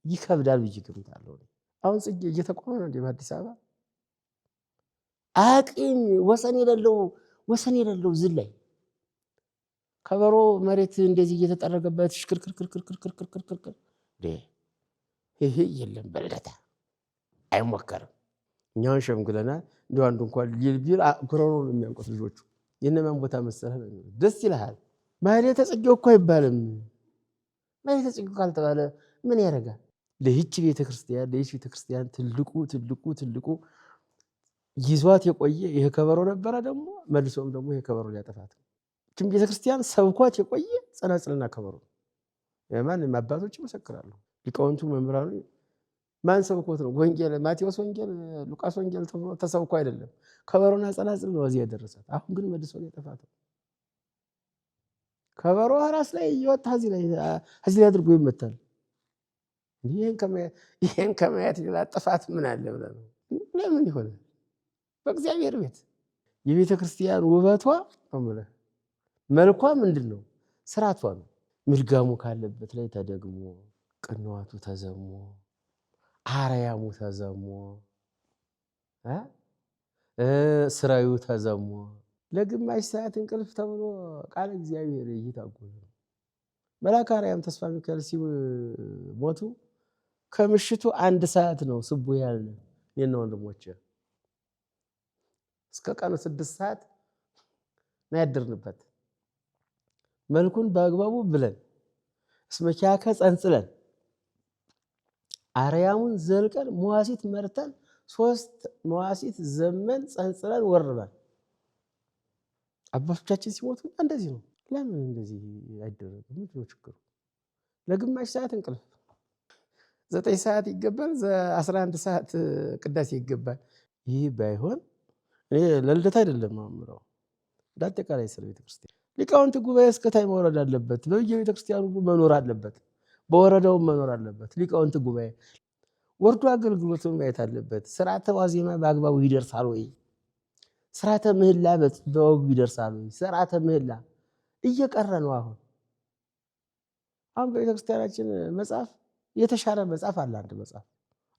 ይከብዳል ብዬ እገምታለሁ። አሁን ጽጌ እየተቆመ ነው እንደ በአዲስ አበባ አቅም ወሰን የሌለው ዝላይ ከበሮ መሬት እንደዚህ እየተጠረገበት ሽክርክርክርክርክርክርክርክር ይሄ የለም በልደታ አይሞከርም። እኛውን ሸምግለናል። እንደው አንዱ እንኳን ሊል ጉሮሮ ነው የሚያንቁት ልጆቹ። የነማን ቦታ መሰለህ ነው ደስ ይልሃል። ማህሌተ ጽጌው እኮ አይባልም። ማህሌተ ጽጌው ካልተባለ ምን ያደርጋል? ለይህች ቤተክርስቲያን ትልቁ ይዟት የቆየ ይሄ ከበሮ ነበረ። ደግሞ መልሶም ደግሞ ይሄ ከበሮ ሊያጠፋት ይህች ቤተክርስቲያን ሰብኳት የቆየ ጸናጽልና ከበሮ ማንም አባቶች ይመሰክራሉ። ሊቃውንቱ መምህራኑ ማን ሰብኮት ነው? ወንጌል ማቴዎስ ወንጌል፣ ሉቃስ ወንጌል ተብሎ ተሰብኮ አይደለም። ከበሮና ጸናጽል ነው እዚህ ያደረሳት። አሁን ግን መልሶ ሊያጠፋት ከበሮ ራስ ላይ እየወጣ እዚህ ላይ አድርጎ ይመታል። ይሄን ከማየት ሌላ ጥፋት ምን አለ ብለህ ነው? ለምን ይሆናል? በእግዚአብሔር ቤት የቤተ ክርስቲያን ውበቷ መልኳ ምንድን ነው? ስርዓቷ ነው። ምልጋሙ ካለበት ላይ ተደግሞ፣ ቅንዋቱ ተዘሞ፣ አርያሙ ተዘሞ፣ ስራዩ ተዘሞ ለግማሽ ሰዓት እንቅልፍ ተብሎ ቃል እግዚአብሔር ይታጎል። መልአከ አርያም ተስፋ ሚካኤል ሲሞቱ ከምሽቱ 1 ሰዓት ነው ስቡ ያልነ የነ ወንድሞቼ እስከ ቀኑ 6 ሰዓት ነው ያደርንበት። መልኩን በአግባቡ ብለን እስመኪያከ ጸንጽለን አርያሙን ዘልቀን መዋሲት መርተን 3 መዋሲት ዘመን ጸንጽለን ወርበን አባቶቻችን ሲሞቱ እንደዚህ ነው። ለምን እንደዚህ አይደረግም? ምንድነው ችግሩ? ለግማሽ ሰዓት እንቅልፍ 9 ሰዓት ይገባል፣ 11 ሰዓት ቅዳሴ ይገባል። ይህ ባይሆን እኔ ለልደት አይደለም ማምረው እንዳጠቃላይ ስለ ቤተክርስቲያን ሊቃውንት ጉባኤ እስከታይ መውረድ አለበት። በየቤተክርስቲያኑ መኖር አለበት፣ በወረዳው መኖር አለበት። ሊቃውንት ጉባኤ ወርዶ አገልግሎቱን ማየት አለበት። ስርዓተ ዋዜማ በአግባቡ ይደርሳል ወይ? ስርዓተ ምህላ በወጉ ይደርሳል ወይ? ስርዓተ ምህላ እየቀረ ነው። አሁን በቤተክርስቲያናችን መጽሐፍ የተሻረ መጽሐፍ አለ። አንድ መጽሐፍ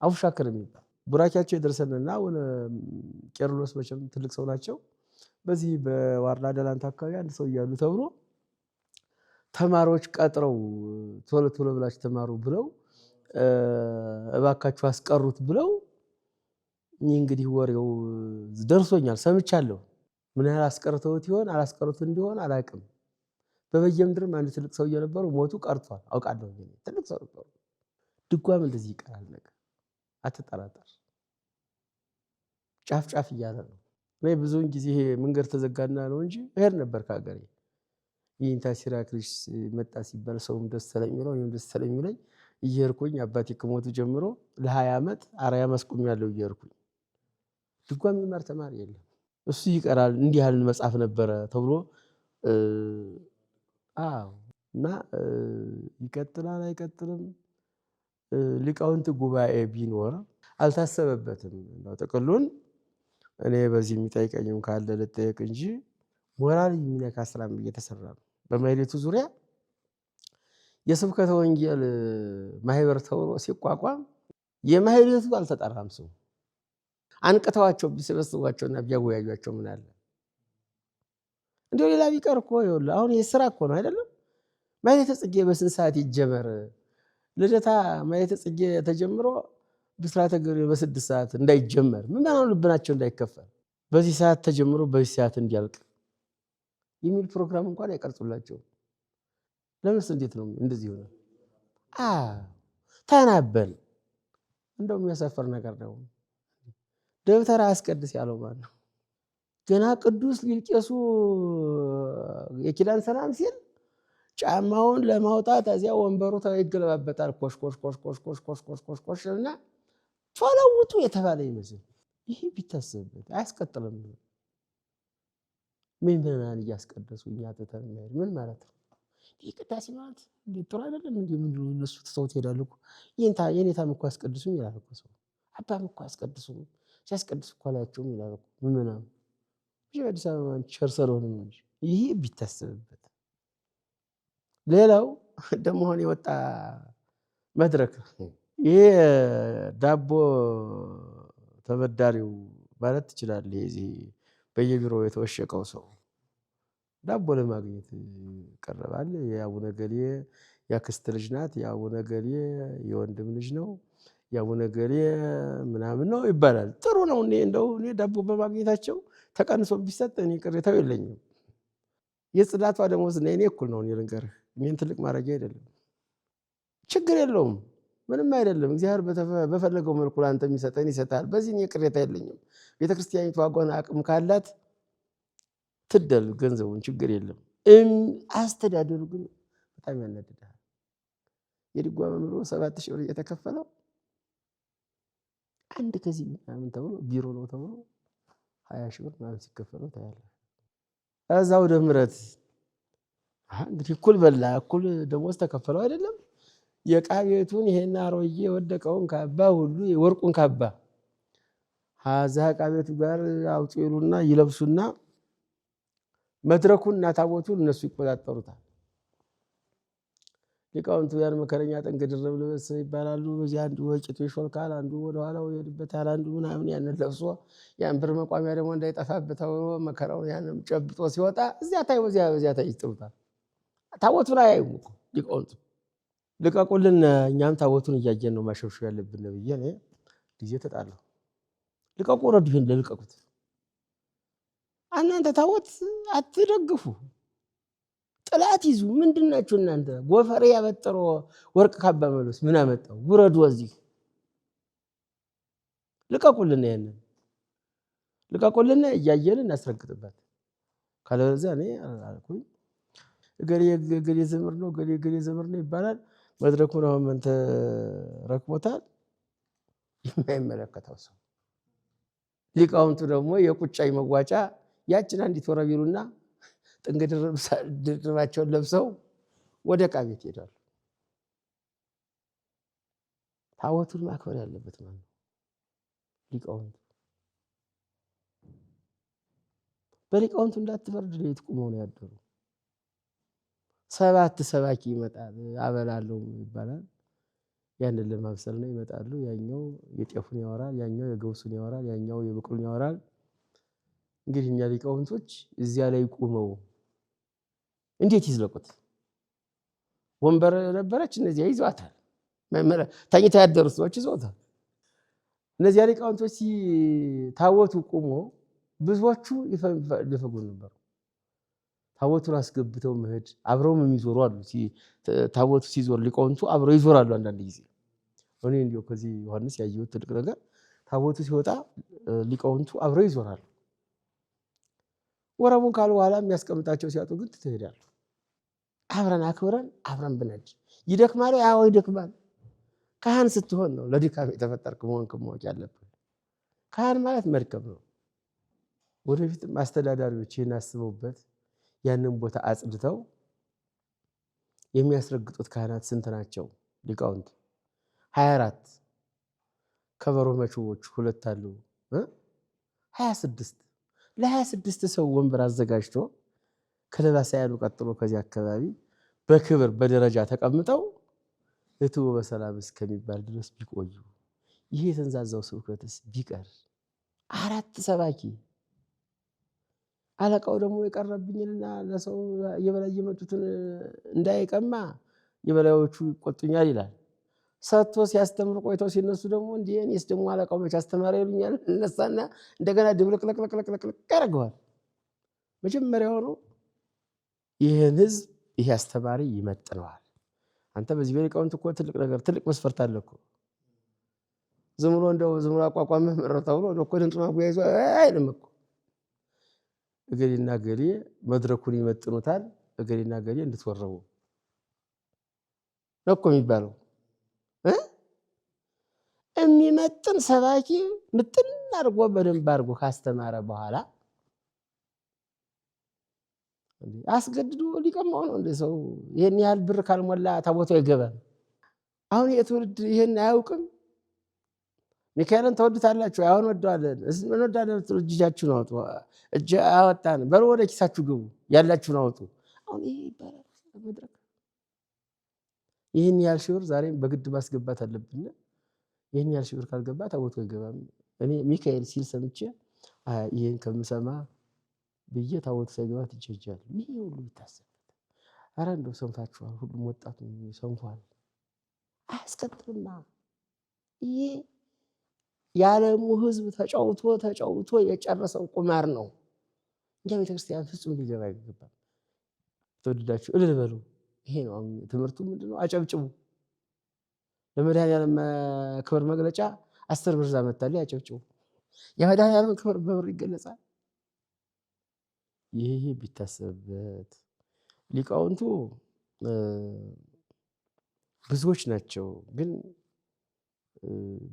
አቡሻክር የሚባል ቡራኪያቸው የደረሰንና አሁን ቄርሎስ መቼም ትልቅ ሰው ናቸው። በዚህ በዋርላ ደላንት አካባቢ አንድ ሰው እያሉ ተብሎ ተማሪዎች ቀጥረው ቶሎ ብላችሁ ተማሩ ብለው እባካችሁ አስቀሩት ብለው እንግዲህ ወሬው ደርሶኛል፣ ሰምቻለሁ። ምን ያህል አስቀርተውት ይሆን አላስቀሩት እንዲሆን አላውቅም። በበየምድርም አንድ ትልቅ ሰው እየነበሩ ሞቱ፣ ቀርቷል። አውቃለሁ። ትልቅ ሰው ነበሩ። ድጓም እንደዚህ ይቀራል። ነገር አትጠራጠር። ጫፍ እያለ ነው። እኔ ብዙውን ጊዜ መንገድ ተዘጋና ነው እንጂ እሄድ ነበር ከሀገሬ። ይህንታ ሲራክልሽ መጣ ሲባል ሰውም ደስ ስለሚለው እኔም ደስ ስለሚለኝ እየሄድኩኝ አባቴ ከሞቱ ጀምሮ ለ20 ዓመት አርያም አስቆሚያለሁ እየሄድኩኝ። ድጓ የሚማር ተማሪ የለም። እሱ ይቀራል። እንዲህ ያህል መጽሐፍ ነበረ ተብሎ እና ይቀጥላል አይቀጥልም? ሊቃውንት ጉባኤ ቢኖር አልታሰበበትም። ጥቅሉን እኔ በዚህ የሚጠይቀኝም ካለ ልጠየቅ እንጂ ሞራል የሚነካ ስራም እየተሰራ ነው። በማህሌቱ ዙሪያ የስብከተ ወንጌል ማህበር ተብሎ ሲቋቋም የማህሌቱ አልተጠራም። ሰው አንቅተዋቸው ቢሰበስቧቸውና ቢያወያዩቸው ምን አለ? እንደው ሌላ ቢቀር እኮ ይኸውልህ አሁን የስራ እኮ ነው አይደለም? ማህሌተ ጽጌ በስንት ሰዓት ይጀመር? ልደታ ማህሌተ ጽጌ ተጀምሮ ብስራተ ገብርኤል በ6 ሰዓት እንዳይጀመር ምንድነው ልብናቸው እንዳይከፈል በዚህ ሰዓት ተጀምሮ በዚህ ሰዓት እንዲያልቅ የሚል ፕሮግራም እንኳን አይቀርጹላቸው። ለምንስ እንዴት ነው እንደዚህ ሆነ? ተናበል። እንደው የሚያሳፈር ነገር ነው። ደብተራ አስቀድስ ያለው ማን ነው? ገና ቅዱስ ሊልቄሱ የኪዳን ሰላም ሲል ጫማውን ለማውጣት እዚያ ወንበሩ ይገለባበጣል። ኮሽ እና ቶለውጡ የተባለ ይመስል ይሄ ቢታሰብበት አያስቀጥልም። ምንድነው እያስቀደሱ እኛ ተተን ምን ማለት ነው? ይሄ ቅዳሴ ማለት እንዴ ጥሩ አይደለም እንዴ? ምንድነው እነሱ ተሰውት ይሄዳሉ እኮ የኔታም እኮ አስቀድሱም ይላል እኮ ሰው። አባም እኮ አስቀድሱም ሲያስቀድሱ እኮ አላቸውም ይላል እኮ ምናምን አዲስ አበባ ቸር ስለሆነ እንጂ ይሄ ቢታሰብበት። ሌላው ደግሞ አሁን የወጣ መድረክ ይሄ ዳቦ ተበዳሪው ማለት ትችላለህ። እዚህ በየቢሮው የተወሸቀው ሰው ዳቦ ለማግኘት ቀረባል። የአቡነ ገሌ ያክስት ልጅ ናት፣ የአቡነ ገሌ የወንድም ልጅ ነው፣ የአቡነ ገሌ ምናምን ነው ይባላል። ጥሩ ነው። እኔ ዳቦ በማግኘታቸው ተቀንሶ ቢሰጥ እኔ ቅሬታው የለኝም። የጽዳቷ ደሞዝ እና እኔ እኩል ነው። እኔ ልንገርህ፣ እኔን ትልቅ ማድረግ አይደለም፣ ችግር የለውም፣ ምንም አይደለም። እግዚአብሔር በፈለገው መልኩ አንተ የሚሰጠን ይሰጣል። በዚህ እኔ ቅሬታ የለኝም። ቤተክርስቲያኒቱ ዋጋውን አቅም ካላት ትደል ገንዘቡን፣ ችግር የለም። አስተዳደሩ ግን በጣም ያናድዳል። የድጓ መምህሩ 7,000 ብር እየተከፈለው አንድ ከዚህ ምናምን ተብሎ ቢሮ ነው ተብሎ 20,000 ብር ምናምን ሲከፈለው ታያለህ። እዛው ደምረት እንግዲህ እኩል በላ እኩል ደሞዝ ተከፈለው አይደለም። የዕቃ ቤቱን ይሄን አሮዬ የወደቀውን ካባ ሁሉ የወርቁን ካባ ሀዛ ዕቃ ቤቱ ጋር አውጡ ይሉና ይለብሱና መድረኩና ታቦቱን እነሱ ይቆጣጠሩታል። ሊቃውንቱ ያን መከረኛ ጠንቅ ድርብ ልበስ ይባላሉ። በዚህ አንዱ ወጭቱ ይሾልካል፣ አንዱ ወደ ኋላው ይሄድበታል፣ አንዱ ምናምን ያንን ለብሶ ያን ብር መቋሚያ ደግሞ እንዳይጠፋበት ተብሎ መከራውን ያንን ጨብጦ ሲወጣ እዚያ ታይ በዚያ ታይ ይጥሩታል። ታቦቱን አያዩም እኮ ሊቃውንቱ። ልቀቁልን፣ እኛም ታቦቱን እያየን ነው ማሸብሸብ ያለብን ብዬ እኔ ጊዜ ተጣለሁ። ልቀቁ፣ ረዱ፣ ይሄን ልቀቁት። እናንተ ታቦት አትደግፉ፣ ጥላት ይዙ። ምንድናችሁ እናንተ? ጎፈሬ ያበጠሮ ወርቅ ካባ መልበስ ምን አመጣው? ውረዱ፣ እዚህ ልቀቁልን፣ ያንን ልቀቁልን፣ እያየን እናስረግጥበት። ካለበለዚያ እኔ አልኩኝ ገሌ ዘመር ነው ገሌ ዘመር ነው ይባላል። መድረኩን አሁን ምን ተረክቦታል? የማይመለከተው ሰው። ሊቃውንቱ ደግሞ የቁጫይ መዋጫ ያችን አንዲት ወረ ቢሉና ጥንግ ድርባቸውን ለብሰው ወደ ዕቃ ቤት ይሄዳሉ። ታቦቱን ማክበር ያለበት ማለት ነው ሊቃውንቱ። በሊቃውንቱ እንዳትፈርድ ሌት ቁመው ነው ያደሩ። 7 ሰባኪ ይመጣል አበላለሁ ይባላል። ያንን ለማብሰል ነው ይመጣሉ። ያኛው የጤፉን ያወራል፣ ያኛው የገብሱን ያወራል፣ ያኛው የበቅሉን ያወራል። እንግዲህ እኛ ሊቃውንቶች እዚያ ላይ ቁመው እንዴት ይዝለቁት? ወንበር ነበረች፣ እነዚያ ይዘዋታል። ተኝተው ያደሩ ሰዎች ይዘዋታል። እነዚያ ሊቃውንቶች ታቦቱ ቁሞ ብዙዎቹ ይፈጉ ነበር። ታቦቱን አስገብተው መሄድ አብረውም የሚዞሩ አሉ። ታቦቱ ሲዞር ሊቃውንቱ አብረው ይዞራሉ። አንዳንድ ጊዜ እኔ እንዲያው ከዚህ ዮሐንስ ያየሁት ትልቅ ነገር ታቦቱ ሲወጣ ሊቃውንቱ አብረው ይዞራሉ። ወረቡን ካሉ በኋላ የሚያስቀምጣቸው ሲያጡ ግን ትሄዳሉ። አብረን አክብረን አብረን ብነድ ይደክማል። ያው ይደክማል። ካህን ስትሆን ነው ለድካም የተፈጠርክ መሆንክ ማወቅ ያለብን። ካህን ማለት መድከም ነው። ወደፊትም አስተዳዳሪዎች ይህን አስበውበት ያንን ቦታ አጽድተው የሚያስረግጡት ካህናት ስንት ናቸው? ሊቃውንት 24 ከበሮ መችቦች 2 አሉ 26 ለ26 ሰው ወንበር አዘጋጅቶ ከለባሳ ያሉ ቀጥሎ ከዚህ አካባቢ በክብር በደረጃ ተቀምጠው እትው በሰላም እስከሚባል ድረስ ቢቆዩ ይሄ የተንዛዛው ስብከትስ ቢቀር 4 ሰባኪ አለቃው ደግሞ የቀረብኝና ለሰው የበላይ የመጡትን እንዳይቀማ የበላዮቹ ይቆጡኛል ይላል። ሰጥቶ ሲያስተምር ቆይተው ሲነሱ ደግሞ እንዴ እኔስ ደግሞ አለቃው መች አስተማሪ ይሉኛል። እነሳና እንደገና ድብልቅልቅልቅልቅ ያደርገዋል። መጀመሪያው ነው ይህን ህዝብ ይሄ አስተማሪ ይመጥነዋል። አንተ በዚህ በሊቃውንት እኮ ትልቅ ነገር ትልቅ መስፈርት አለ እኮ። ዝም ብሎ አቋቋምህ መረው ተብሎ እኮ ድንጡን አጉያይዞ አይልም እኮ። እገሌና እገሌ መድረኩን ይመጥኑታል፣ እገሌና እገሌ እንድትወረቡ ነው እኮ የሚባለው። የሚመጥን ሰባኪ ምጥን አድርጎ በደንብ አድርጎ ካስተማረ በኋላ አስገድዶ ሊቀማው ነው እንደ ሰው። ይሄን ያህል ብር ካልሞላ ታቦቱ አይገባም። አሁን የትውልድ ይሄን አያውቅም። ሚካኤልን ተወዱታላችሁ? አሁን ወደዋለን። ምን ወዳለን? እጃችሁን አውጡ። እጅ አወጣን በሉ ወደ ኪሳችሁ ግቡ፣ ያላችሁን አውጡ። አሁን ይሄ ይባላል መድረክ። ይሄን ያህል ሺህ ብር ዛሬም በግድ ማስገባት አለብን። ይሄን ያህል ሺህ ብር ካልገባ ታቦቱ አይገባም። እኔ ሚካኤል ሲል ሰምቼ ይሄን ከምሰማ ብዬ ታቦት ሳይገባ ትቸጃለሁ። ይሄ ሁሉ ይታሰብበት። ኧረ እንደው ሰንፋችኋል፣ ሁሉም ወጣቱ ሰንፏል። አያስቀጥልማ። ይሄ የዓለሙ ሕዝብ ተጫውቶ የጨረሰው ቁማር ነው። እኛ ቤተክርስቲያን ፍጹም ሊገባ አይገባም። ተወደዳችሁ እልል በሉ። ይሄ ነው አሁን ትምህርቱ። ምንድነው? አጨብጭቡ። ለመድኃኒዓለም ክብር መግለጫ 10 ብር ይዛ መጣልኝ፣ አጨብጭቡ። የመድኃኒዓለም ክብር በብር ይገለጻል። ይሄ ቢታሰብበት። ሊቃውንቱ ብዙዎች ናቸው፣ ግን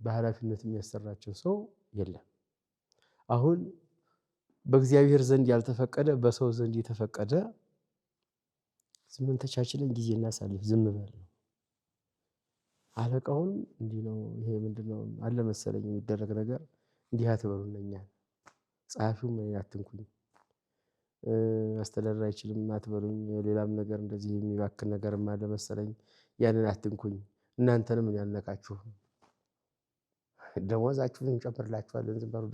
በኃላፊነት የሚያሰራቸው ሰው የለም። አሁን በእግዚአብሔር ዘንድ ያልተፈቀደ በሰው ዘንድ የተፈቀደ ዝም ተቻችለን ጊዜ እናሳልፍ፣ ዝም በል ነው። አለቃውን እንዲህ ነው ይሄ ምንድነው አለ መሰለኝ የሚደረግ ነገር፣ እንዲህ አትበሉን እኛን። ጸሐፊው ምን አትንኩኝ፣ አስተዳደር አይችልም አትበሉኝ። ሌላም ነገር እንደዚህ የሚባክን ነገርም አለ መሰለኝ፣ ያንን አትንኩኝ። እናንተንም ምን ያልነካችሁ፣ ደሞዛችሁን እንጨምርላችኋለን፣ ዝም በሉ።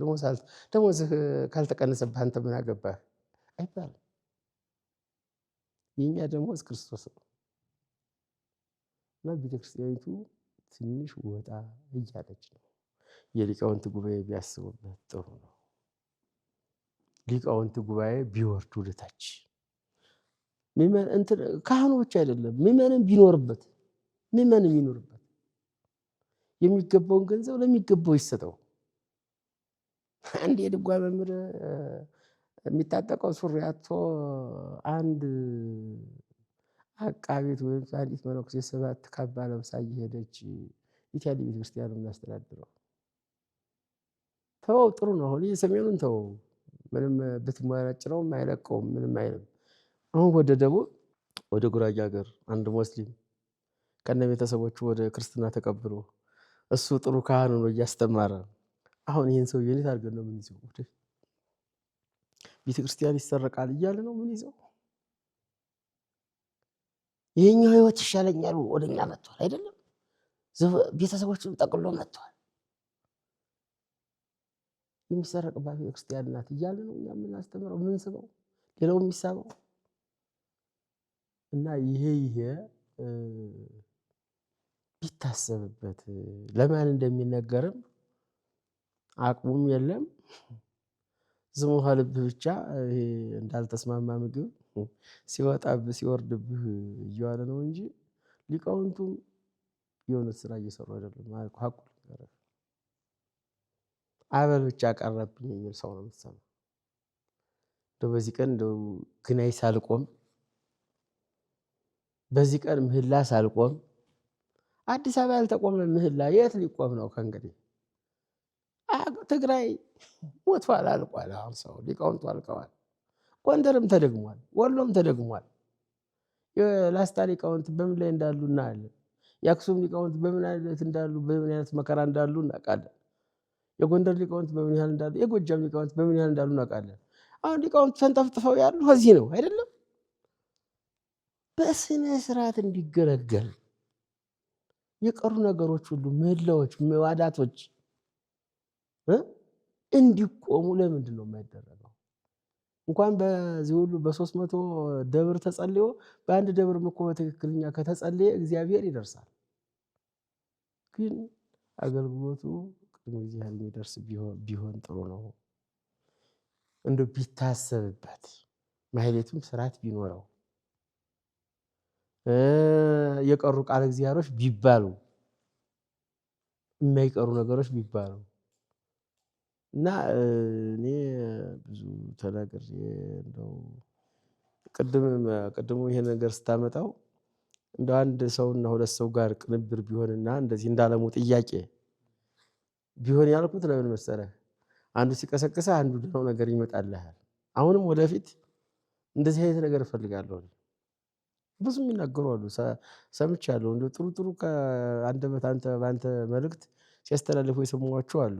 ደሞዝህ ካልተቀነሰብህ አንተ ምን አገባህ አይባልም። የኛ ደሞዝ ክርስቶስ ነው። እና ቤተክርስቲያኒቱ ትንሽ ወጣ እያለች ነው። የሊቃውንት ጉባኤ ቢያስቡበት ጥሩ ነው። ሊቃውንት ጉባኤ ቢወርዱ ወደታች፣ ካህኑ ብቻ አይደለም ምዕመንም ቢኖርበት፣ የሚገባውን ገንዘብ ለሚገባው ይሰጠው። አንድ የድጓ መምህር የሚታጠቀው ሱሪ አጥቶ አንድ አቃቤት ወይም አንዲት መነኩሴ 7 ካባ ለብሳ እየሄደች ኢትዮጵያ ቤተክርስቲያን ነው የምናስተዳድረው። ተወው፣ ጥሩ ነው። አሁን የሰሜኑን ተወው፣ ምንም ብትመረጭረውም አይለቀውም፣ ምንም አይልም። አሁን ወደ ደቡብ ወደ ጉራጌ ሀገር አንድ ሙስሊም ከነ ቤተሰቦቹ ወደ ክርስትና ተቀብሎ እሱ ጥሩ ካህን ነው እያስተማረ። አሁን ይሄን ሰው የኔት አድርገን ነው ምን ይዘው ወደ ቤተክርስቲያን ይሰረቃል እያለ ነው ምን ይዘው። የኛው ህይወት ይሻለኛል ወደኛ መጥቷል አይደለም፣ ቤተሰቦቹን ጠቅሎ መጥቷል። የሚሰረቅባት ቤተክርስቲያን ናት እያለ ነው እኛ የምናስተምረው የምንስበው፣ ሌላው የሚሳበው። እና ይሄ ቢታሰብበት፣ ለማን እንደሚነገርም አቅሙም የለም። ዝም ልብህ ብቻ ይሄ እንዳልተስማማ ምግብ ሲወጣብህ ሲወርድብህ እየዋለ ነው እንጂ ሊቃውንቱም የሆነ ስራ እየሰሩ አይደለም ማለት ሀቁ። አበል ብቻ ቀረብኝ የሚል ሰው ነው የምትሰማው። እንደው በዚህ ቀን እንደው ግናይ ሳልቆም፣ በዚህ ቀን ምህላ ሳልቆም። አዲስ አበባ ያልተቆመ ምህላ የት ሊቆም ነው ከእንግዲህ? ትግራይ ሞቷል፣ አልቋል። አሁን ሰው ሊቃውንቱ አልቀዋል። ጎንደርም ተደግሟል፣ ወሎም ተደግሟል። የላስታ ሊቃውንት በምን ላይ እንዳሉ እናያለን። የአክሱም ሊቃውንት በምን አይነት እንዳሉ፣ በምን አይነት መከራ እንዳሉ እናውቃለን። የጎንደር ሊቃውንት በምን ያህል እንዳሉ፣ የጎጃም ሊቃውንት በምን ያህል እንዳሉ እናውቃለን። አሁን ሊቃውንት ተንጠፍጥፈው ያሉ እዚህ ነው አይደለም። በስነ ስርዓት እንዲገለገል የቀሩ ነገሮች ሁሉ ምህላዎች፣ መዋዳቶች እንዲቆሙ ለምንድን ነው የማይደረገው? እንኳን በዚህ ሁሉ በ300 ደብር ተጸልዮ በአንድ ደብር እኮ በትክክለኛ ከተጸለየ እግዚአብሔር ይደርሳል። ግን አገልግሎቱ ቅድመ እግዚአብሔር የሚደርስ ቢሆን ጥሩ ነው። እንደው ቢታሰብበት፣ ማህሌቱም ስርዓት ቢኖረው፣ የቀሩ ቃል እግዚአብሔሮች ቢባሉ፣ የማይቀሩ ነገሮች ቢባሉ እና እኔ ብዙ ተናግሬ እንደው ቅድሙ ይሄ ነገር ስታመጣው እንደው አንድ ሰውና ሁለት ሰው ጋር ቅንብር ቢሆንና እንደዚህ እንዳለሙ ጥያቄ ቢሆን ያልኩት ለምን መሰለህ? አንዱ ሲቀሰቅሰ አንዱ ደህናው ነገር ይመጣልሃል። አሁንም ወደፊት እንደዚህ አይነት ነገር እፈልጋለሁ። ብዙ የሚናገሩ አሉ፣ ሰምቻለሁ። እንደው ጥሩ ከአንደበት በአንተ መልእክት ሲያስተላልፉ የሰማኋቸው አሉ።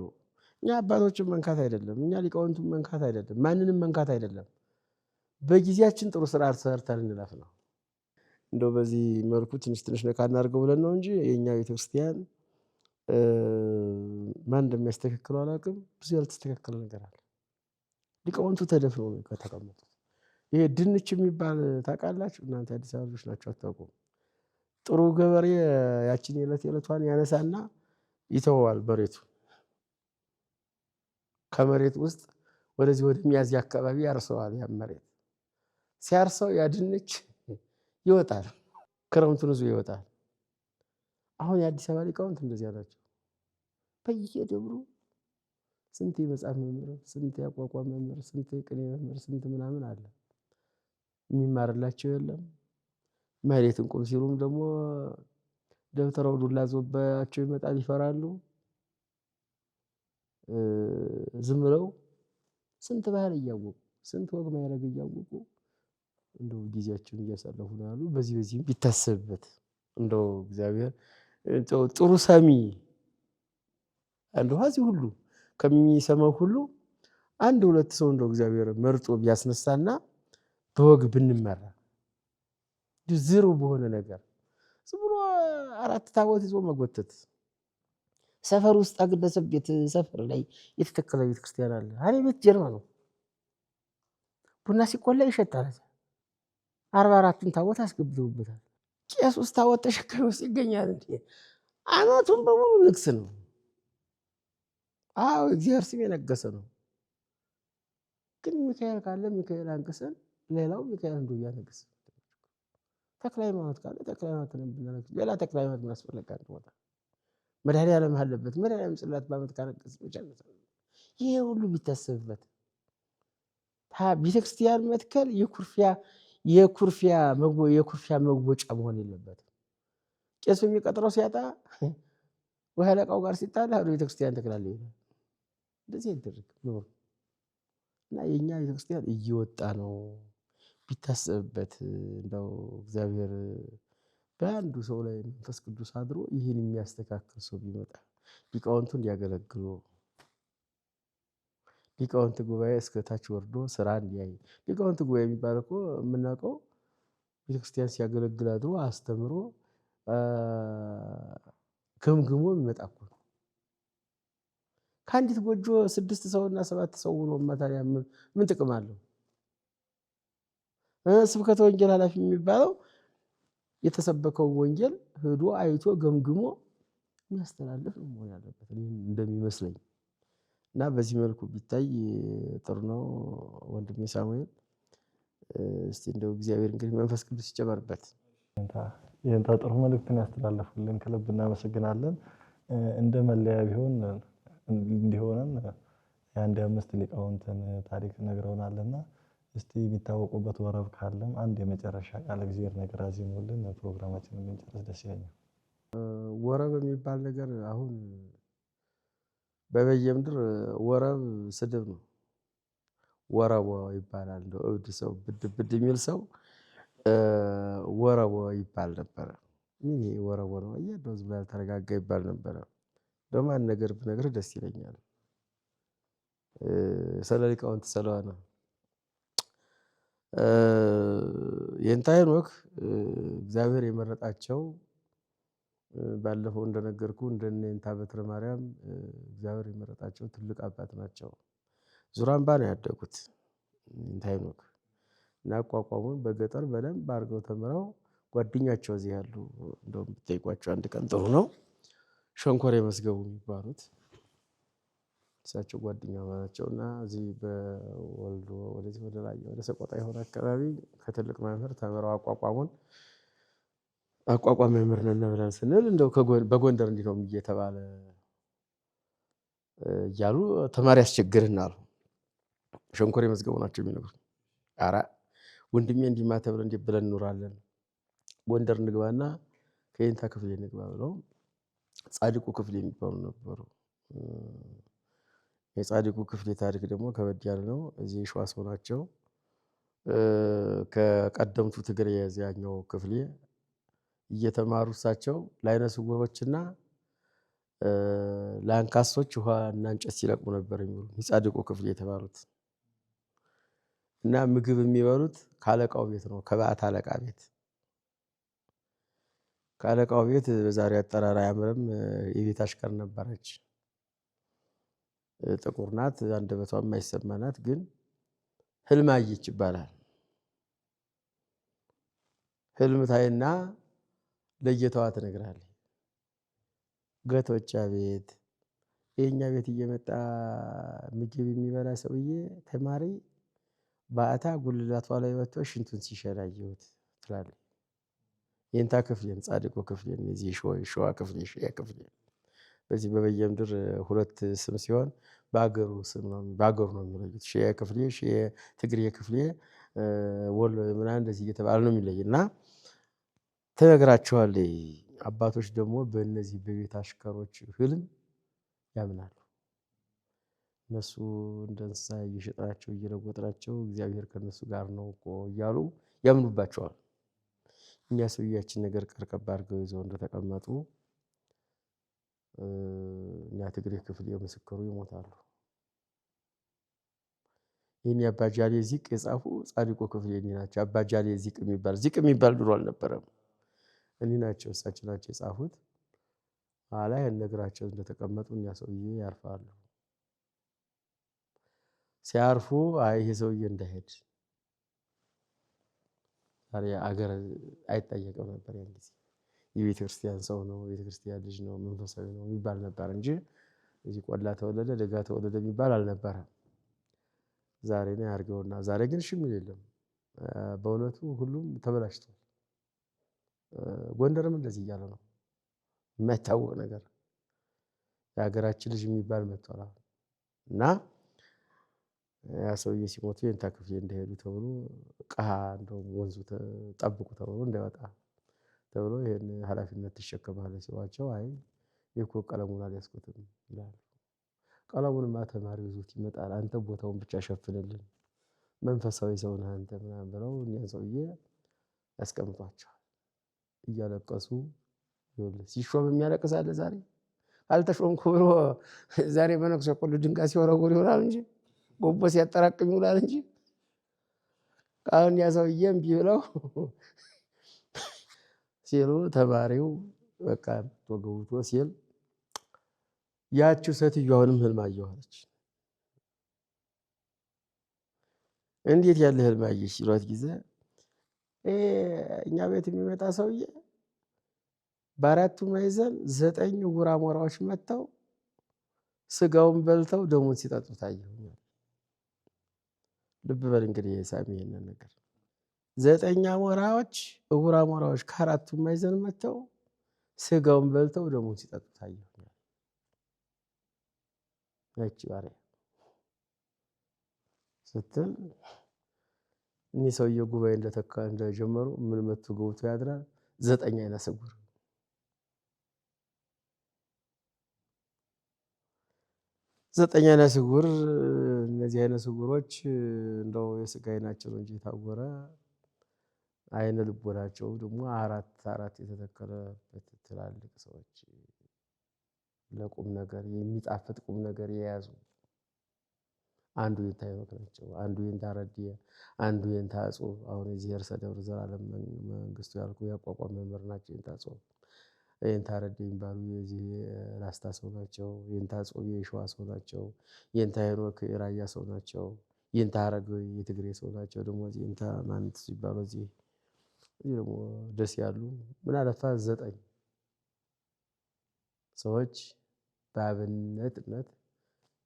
እኛ አባቶችን መንካት አይደለም፣ እኛ ሊቃውንቱን መንካት አይደለም፣ ማንንም መንካት አይደለም። በጊዜያችን ጥሩ ስርዓት ሰርተን እንለፍ ነው። እንደው በዚህ መልኩ ትንሽ ነካ እናድርገው ብለን ነው እንጂ የኛ ቤተክርስቲያን ማን እንደሚያስተካክለው አላውቅም። ብዙ ያልተስተካከለ ነገር አለ። ሊቃውንቱ ተደፍነው ነው ከተቀመጡት። ይሄ ድንች የሚባል ታውቃላችሁ እናንተ አዲስ አበባ ልጆች ናቸው አታውቁም። ጥሩ ገበሬ ያችን የዕለቷን ያነሳና ይተወዋል መሬቱ። ከመሬት ውስጥ ወደዚህ ወደ ሚያዝያ አካባቢ ያርሰዋል። ያ መሬት ሲያርሰው ያ ድንች ይወጣል፣ ክረምቱን ይዞ ይወጣል። አሁን የአዲስ አበባ ሊቃውንት እንደዚያ ናቸው። በየደብሩ ስንት የመጽሐፍ መምህር፣ ስንት ያቋቋም መምህር፣ ስንት የቅኔ መምህር፣ ስንት ምናምን አለ። የሚማርላቸው የለም። መሬትን ቁም ሲሉም ደግሞ ደብተራው ዱላ ዞባቸው ይመጣል፣ ይፈራሉ። ዝም ብለው ስንት ባህል እያወቁ ስንት ወግ ማዕረግ እያወቁ እንደው ጊዜያቸውን እያሳለፉ ነው ያሉ። በዚህም ቢታሰብበት እንደው እግዚአብሔር ጥሩ ሰሚ እንደው እዚህ ሁሉ ከሚሰማው ሁሉ አንድ ሁለት ሰው እንደው እግዚአብሔር መርጦ ቢያስነሳና በወግ ብንመራ ዝሩ በሆነ ነገር ዝም ብሎ 4 ታቦት ይዞ መጎተት። ሰፈር ውስጥ አግለሰብ ቤት ሰፈር ላይ የተተከለ ቤተ ክርስቲያን አለ። አሬ ቤት ጀርባ ነው። ቡና ሲቆላ ይሸጣል። 44ቱን ታቦት አስገብተውበታል። ቄስ ውስጥ ታቦት ተሸካሚ ውስጥ ይገኛል እንዴ? አመቱን በሙሉ ንግስ ነው። አዎ እግዚአብሔር ስም የነገሰ ነው። ግን ሚካኤል ካለ ሚካኤል አንገሰን፣ ሌላው ሚካኤል እንደው ያነግስ። ተክለ ሃይማኖት ካለ ተክለ ሃይማኖት ነው ብናነግስ፣ ሌላ ተክለ ሃይማኖት ምን አስፈለጋል? ወጣ መድኃኒዓለም አለበት። መድኃኒዓለም ጽላት በዓመት ካነገስ ይቻላል። ይሄ ሁሉ ቢታሰብበት ቤተክርስቲያን መትከል የኩርፊያ መጎጫ መሆን የለበትም። ቄሱ የሚቀጥረው ሲያጣ ወይ አለቃው ጋር ሲጣላ ቤተክርስቲያን ተክላለህ ይላል። እንደዚህ አይደረግ ነው እና የኛ ቤተክርስቲያን እየወጣ ነው። ቢታሰብበት እንደው እግዚአብሔር በአንዱ ሰው ላይ መንፈስ ቅዱስ አድሮ ይህን የሚያስተካክል ሰው ቢመጣ ሊቃውንቱ እንዲያገለግሉ ሊቃውንት ጉባኤ እስከታች ወርዶ ስራ እንዲያይ። ሊቃውንት ጉባኤ የሚባል እኮ የምናውቀው ቤተክርስቲያን ሲያገለግል አድሮ አስተምሮ ገምግሞ የሚመጣ እኮ ነው። ከአንዲት ጎጆ 6 ሰውና 7 ሰው ሆኖ ታዲያ ምን ጥቅም አለው? ስብከተ ወንጌል ኃላፊ የሚባለው የተሰበከው ወንጌል ሄዶ አይቶ ገምግሞ የሚያስተላልፍ ነው መሆን ያለበት እንደሚመስለኝ። እና በዚህ መልኩ ቢታይ ጥሩ ነው። ወንድሜ ሳሙኤል እስቲ እንደው እግዚአብሔር እንግዲህ መንፈስ ቅዱስ ይጨመርበት። ይሄን ጥሩ መልእክትን ያስተላልፉልን ከልብ እናመሰግናለን። እንደ መለያ ቢሆን እንዲሆነን የአንድ 5 ሊቃውንትን ታሪክ ነግረውናልና እስቲ የሚታወቁበት ወረብ ካለም አንድ የመጨረሻ ቃል እግዚአብሔር ነገር አዚሙልን ፕሮግራማችንን ብንጨርስ ደስ ይለኛል። ወረብ የሚባል ነገር አሁን በበየምድር ወረብ ስድብ ነው። ወረቦ ይባላል። እንደው እብድ ሰው ብድ የሚል ሰው ወረቦ ይባል ነበረ። ምን ይሄ ወረቦ ነው? አየህ ዝም ብላ ተረጋጋ ይባል ነበረ። ለማን ነገር ብነግርህ ደስ ይለኛል። ስለ ሊቃውንት ስለሆነ የእንተ ሄኖክ እግዚአብሔር የመረጣቸው ባለፈው እንደነገርኩ እንደነ የእንታ በትረ ማርያም እግዚአብሔር የመረጣቸው ትልቅ አባት ናቸው። ዙራምባ ነው ያደጉት የእንታ ሄኖክ እና አቋቋሙን በገጠር በደንብ አድርገው ተምረው ጓደኛቸው እዚህ ያሉ እንደውም ብትጠይቋቸው አንድ ቀን ጥሩ ነው። ሸንኮሬ መዝገቡ የሚባሉት እሳቸው ጓደኛ ናቸውና እዚህ በወልዶ ወደዚህ ወደ ላይ ወደ ሰቆጣ የሆነ አካባቢ ከትልቅ መምህር ተምረው አቋቋም መምህር ነን ብለን ስንል እንደው በጎንደር እንዲህ ነው እየተባለ እያሉ ተማሪ ያስቸግርና አሉ። ሸንኮሬ መዝገቡ ናቸው የሚነግሩት። ኧረ ወንድሜ እንዲህ ማተብለ እንዲህ ብለን እንኖራለን፣ ጎንደር እንግባና ከየንታ ክፍሌ እንግባ ብለው ጻድቁ ክፍሌ የሚባሉ ነበሩ። የጻድቁ ክፍሌ ታሪክ ደግሞ ከበድ ያለ ነው። እዚህ የሸዋ ሰው ናቸው። ከቀደምቱ ትግሬ የዚያኛው ክፍሌ እየተማሩ እሳቸው ለዓይነ ስውሮችና ለአንካሶች ውሃ እና እንጨት ሲለቅሙ ነበር የሚሉ የጻድቁ ክፍሌ የተባሉት እና ምግብ የሚበሉት ካለቃው ቤት ነው፣ ከበዓት አለቃ ቤት። ካለቃው ቤት በዛሬ አጠራር አያምርም። የቤት አሽከር ነበረች። ጥቁር ናት፣ አንደበቷ የማይሰማ ናት። ግን ህልም አየች ይባላል። ህልም ታይና ለጌታዋ ትነግራለች። ገቶች አቤት የኛ ቤት እየመጣ ምግብ የሚበላ ሰውዬ ተማሪ ባታ ጉልላቷ ላይ ወጥቶ ሽንቱን ሲሸና አየሁት ትላለች። የእንታ ክፍሌን ጻድቁ ክፍሌን እዚህ ሸዋ ክፍሌ ሸያ ክፍሌ በዚህ በበየምድር ሁለት ስም ሲሆን በአገሩ ስም ነው በአገሩ ነው የሚለዩት። ሸያ ክፍሌ ሸያ ትግሬ ክፍሌ ወሎ ምናምን እንደዚህ እየተባለ ነው የሚለይና ትነግራቸዋለች። አባቶች ደግሞ በእነዚህ በቤት አሽከሮች ህልም ያምናሉ። እነሱ እንደ እንስሳ እየሸጥናቸው እየለወጥናቸው እግዚአብሔር ከነሱ ጋር ነው እኮ እያሉ ያምኑባቸዋል። እኛ ሰውያችን ነገር ቀርቀብ አድርገው ይዘው እንደተቀመጡ እኛ ትግሬ ክፍል የምስክሩ ይሞታሉ። ይህን የአባጃሌ ዚቅ የጻፉ ጻድቁ ክፍሌ ናቸው። አባጃሌ ዚቅ የሚባል ድሮ አልነበረም። እኒህ ናቸው እሳቸው ናቸው የጻፉት። አላይ እነግራቸው እንደተቀመጡ እኛ ሰውዬ ያርፋሉ። ሲያርፉ አይ ይሄ ሰውዬ እንዳይሄድ ዛሬ አገር አይጠየቅም ነበር። ያን ጊዜ የቤተ ክርስቲያን ሰው ነው፣ የቤተ ክርስቲያን ልጅ ነው፣ መንፈሳዊ ነው የሚባል ነበር እንጂ እዚህ ቆላ ተወለደ ደጋ ተወለደ የሚባል አልነበረም። ዛሬ ነው ያርገውና ዛሬ ግን እሺ የሚል የለም። በእውነቱ ሁሉም ተበላሽቷል። ጎንደርም እንደዚህ እያለ ነው የማይታወቅ ነገር የሀገራችን ልጅ የሚባል መጥቷል እና ያ ሰውዬ ሲሞቱ የእንታ ክፍሌ እንደሄዱ ተብሎ ቀሃ እንደውም ወንዙ ጠብቁ ተብሎ እንዳይወጣ ተብሎ ይሄን ኃላፊነት ትሸከማለህ ሲሏቸው አይ እኮ ቀለሙን አልያዝኩትም ይላሉ። ቀለሙንማ ተማሪው ይዞት ይመጣል፣ አንተ ቦታውን ብቻ ሸፍንልን፣ መንፈሳዊ ሰው ነህ አንተ ምናምን ብለው እኒያን ሰውዬ ያስቀምጧቸዋል። እያለቀሱ ሲሾም የሚያለቅስ አለ ዛሬ። አልተሾምኩ ብሎ ዛሬ በነክሶ ሁሉ ድንጋይ ሲወረውር ይሆናል እንጂ ጎቦ ሲያጠራቅም ይውላል እንጂ አሁን ያ ሰውዬ እምቢ ብለው ሲሉ ተማሪው በቃ ተገውቶ ሲል ያቺው ሴትዮ አሁንም ህልም አየሁ አለች። እንዴት ያለ ህልም አየሽ ሲሏት ጊዜ እኛ ቤት የሚመጣ ሰውዬ በአራቱ ማዕዘን 9 ዕውር አሞራዎች መጥተው ስጋውን በልተው ደሙን ሲጠጡት አየሁ። ልብ በል እንግዲህ ሳሚ ይሄንን ነገር 9 አሞራዎች ዕውር አሞራዎች ከአራቱ ማዕዘን መጥተው ስጋውን በልተው ደሙን ሲጠጡት አየሁ። ያቺ ባሪያ ስትል እኒህ ሰውዬ ጉባኤ እንደጀመሩ ምን መጥቶ ገብቶ ያድራል 9 አይነ ስውር 9 አይነ ስውር። እነዚህ አይነ ስውሮች እንደው የስጋ አይናቸው እንጂ የታወረ አይነ ልቦናቸው ደግሞ አራት የተተከለበት ትላልቅ ሰዎች ለቁም ነገር የሚጣፍጥ ቁም ነገር የያዙ አንዱ የእንታ ሄኖክ ናቸው፣ አንዱ የእንታ ረዲ፣ አንዱ የእንታ ጾም። አሁን የዚህ ርዕሰ ደብረ ዘላለም መንግስቱ ያልኩ ያቋቋም መምህር ናቸው። የእንታ ጾም የእንታ ረዲ የሚባሉ የዚህ ላስታ ሰው ናቸው። የእንታ ጾም የሸዋ ሰው ናቸው። የእንታ ሄኖክ የራያ ሰው ናቸው። የእንታ ሐረገወይን የትግሬ ሰው ናቸው። ደግሞ እዚህ የእንታ ማንት ሲባሉ እዚህ ደግሞ ደስ ያሉ ምን አለፋ 9 ሰዎች በአብነትነት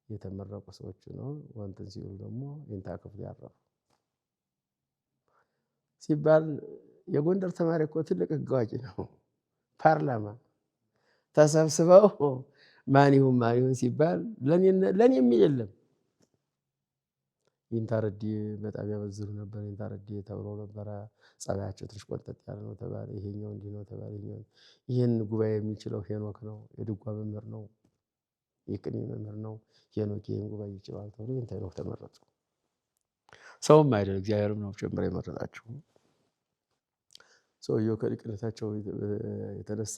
የተመረቁ ሰዎች ነው። ወንትን ሲሉ ደግሞ የእንታ ክፍሌ ያረፉ ሲባል የጎንደር ተማሪ እኮ ትልቅ ህግ አዋቂ ነው። ፓርላማ ተሰብስበው ማን ይሁን ሲባል ለኔ የሚል የለም። የእንታ ረዲ በጣም ያበዝሩ ነበር። የእንታ ረዲ ተብሎ ነበር። ጸባያቸው ትንሽ ቆንጠጥ ያለ ነው ተባለ። ይሄኛው እንዲህ ነው ተባለ። ይሄን ጉባኤ የሚችለው ሄኖክ ነው፣ የድጓ መምህር ነው፣ የቅኔ መምህር ነው። ሄኖክ ይሄን ጉባኤ ይችላል ተብሎ የእንታ ሄኖክ ተመረጡ። ሰውም አይደል እግዚአብሔርም ነው ጨምሮ የመረጣቸው። ሰውየው ከሊቅነታቸው የተነሳ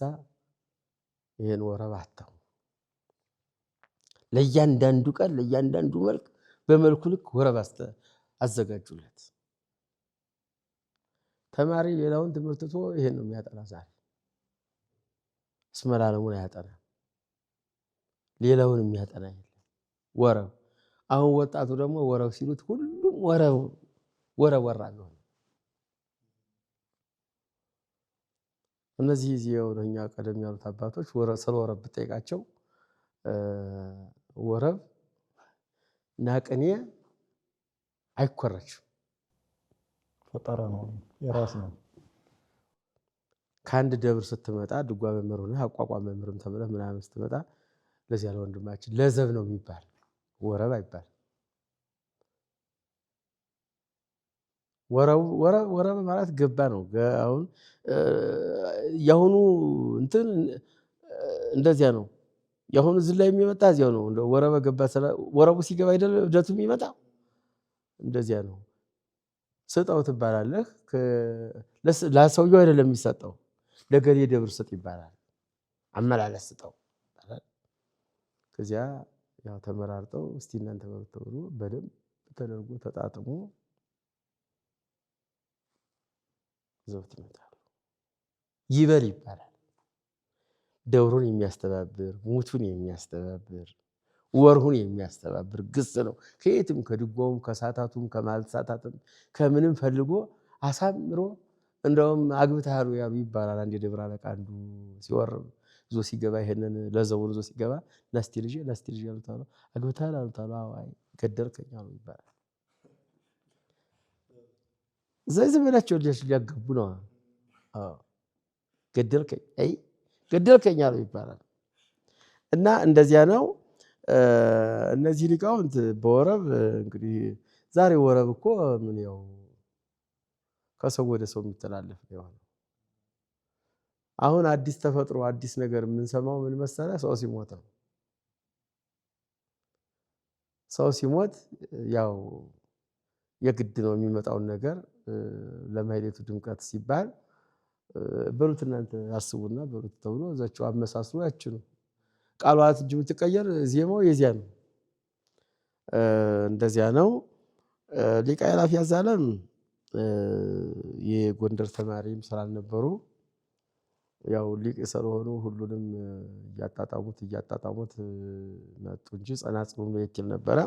ይሄን ወረብ አተው ለእያንዳንዱ ቀን ለእያንዳንዱ መልክ በመልኩ ልክ ወረብ አዘጋጁለት። ተማሪ ሌላውን ትምህርት ትቶ ይሄን ነው የሚያጠና። ዛሬ እስመ ለዓለሙን አያጠና፣ ሌላውን የሚያጠና የለም። ወረብ አሁን ወጣቱ ደግሞ ወረብ ሲሉት ሁሉም ወረብ ወራቢ ሆነ። እነዚህ የኛ ቀደም ያሉት አባቶች ስለ ወረብ ብጠይቃቸው ወረብ እና ቅኔ አይኮረችም። ፈጠራ ነው፣ የራስ ነው። ከአንድ ደብር ስትመጣ ድጓ መምህር ሆነህ አቋቋም መምህርም ተብለህ ምናምን ስትመጣ ለዚያ ለወንድማችን ለዘብ ነው የሚባል፣ ወረብ አይባል። ወረብ ማለት ገባ ነው። አሁን ያሁኑ እንትን እንደዚያ ነው። ያሁኑ እዚህ ላይ የሚመጣ እዚያው ነው። ወረበ ገባ ወረቡ ሲገባ አይደል እብደቱ የሚመጣ፣ እንደዚያ ነው። ስጠው ትባላለህ። ለሰውየው አይደለም የሚሰጠው፣ ለገሌ ደብር ስጥ ይባላል። አመላለስ ስጠው ይባላል። ከዚያ ያው ተመራርጠው እስቲ እናንተ ተብሎ በደንብ ተደርጎ ተጣጥሞ ዘውት ይመጣሉ። ይበል ይባላል። ደብሩን የሚያስተባብር ሙቱን የሚያስተባብር ወርሁን የሚያስተባብር ግስ ነው። ከየትም ከድጓውም ከሳታቱም ከማልሳታትም ከምንም ፈልጎ አሳምሮ እንደውም አግብተሃል ያሉ ይባላል። አንድ የደብረ አለቃ አንዱ ሲወርብ ይዞ ሲገባ ይሄንን ለዘቡን ይዞ ሲገባ ናስቲ ልጅ ያሉት አሉ። አግብተሃል አሉት አሉ። አይ ገደልከኝ አሉ ይባላል። ዘመናቸው ልጆች ሊያገቡ ነው። ገደልከኝ አሉ ይባላል። እና እንደዚያ ነው። እነዚህ ሊቃውንት በወረብ እንግዲህ ዛሬ ወረብ እኮ ምን ያው ከሰው ወደ ሰው የሚተላለፍ ነው። አሁን አዲስ ተፈጥሮ አዲስ ነገር የምንሰማው ምን መሰለህ? ሰው ሲሞት ነው። ሰው ሲሞት ያው የግድ ነው የሚመጣውን ነገር ለማህሌቱ ድምቀት ሲባል በሉት እናንተ አስቡና በሉት ተብሎ እዛቸው አመሳስሎ ያችኑ ቃሏት እጅ የምትቀየር ዜማው የዚያ ነው። እንደዚያ ነው። ሊቀ አእላፍ ያዛለም የጎንደር ተማሪም ስላልነበሩ ያው ሊቅ ስለሆኑ ሁሉንም እያጣጣሙት መጡ እንጂ ጸናጽሉ ለየት ይል ነበረ።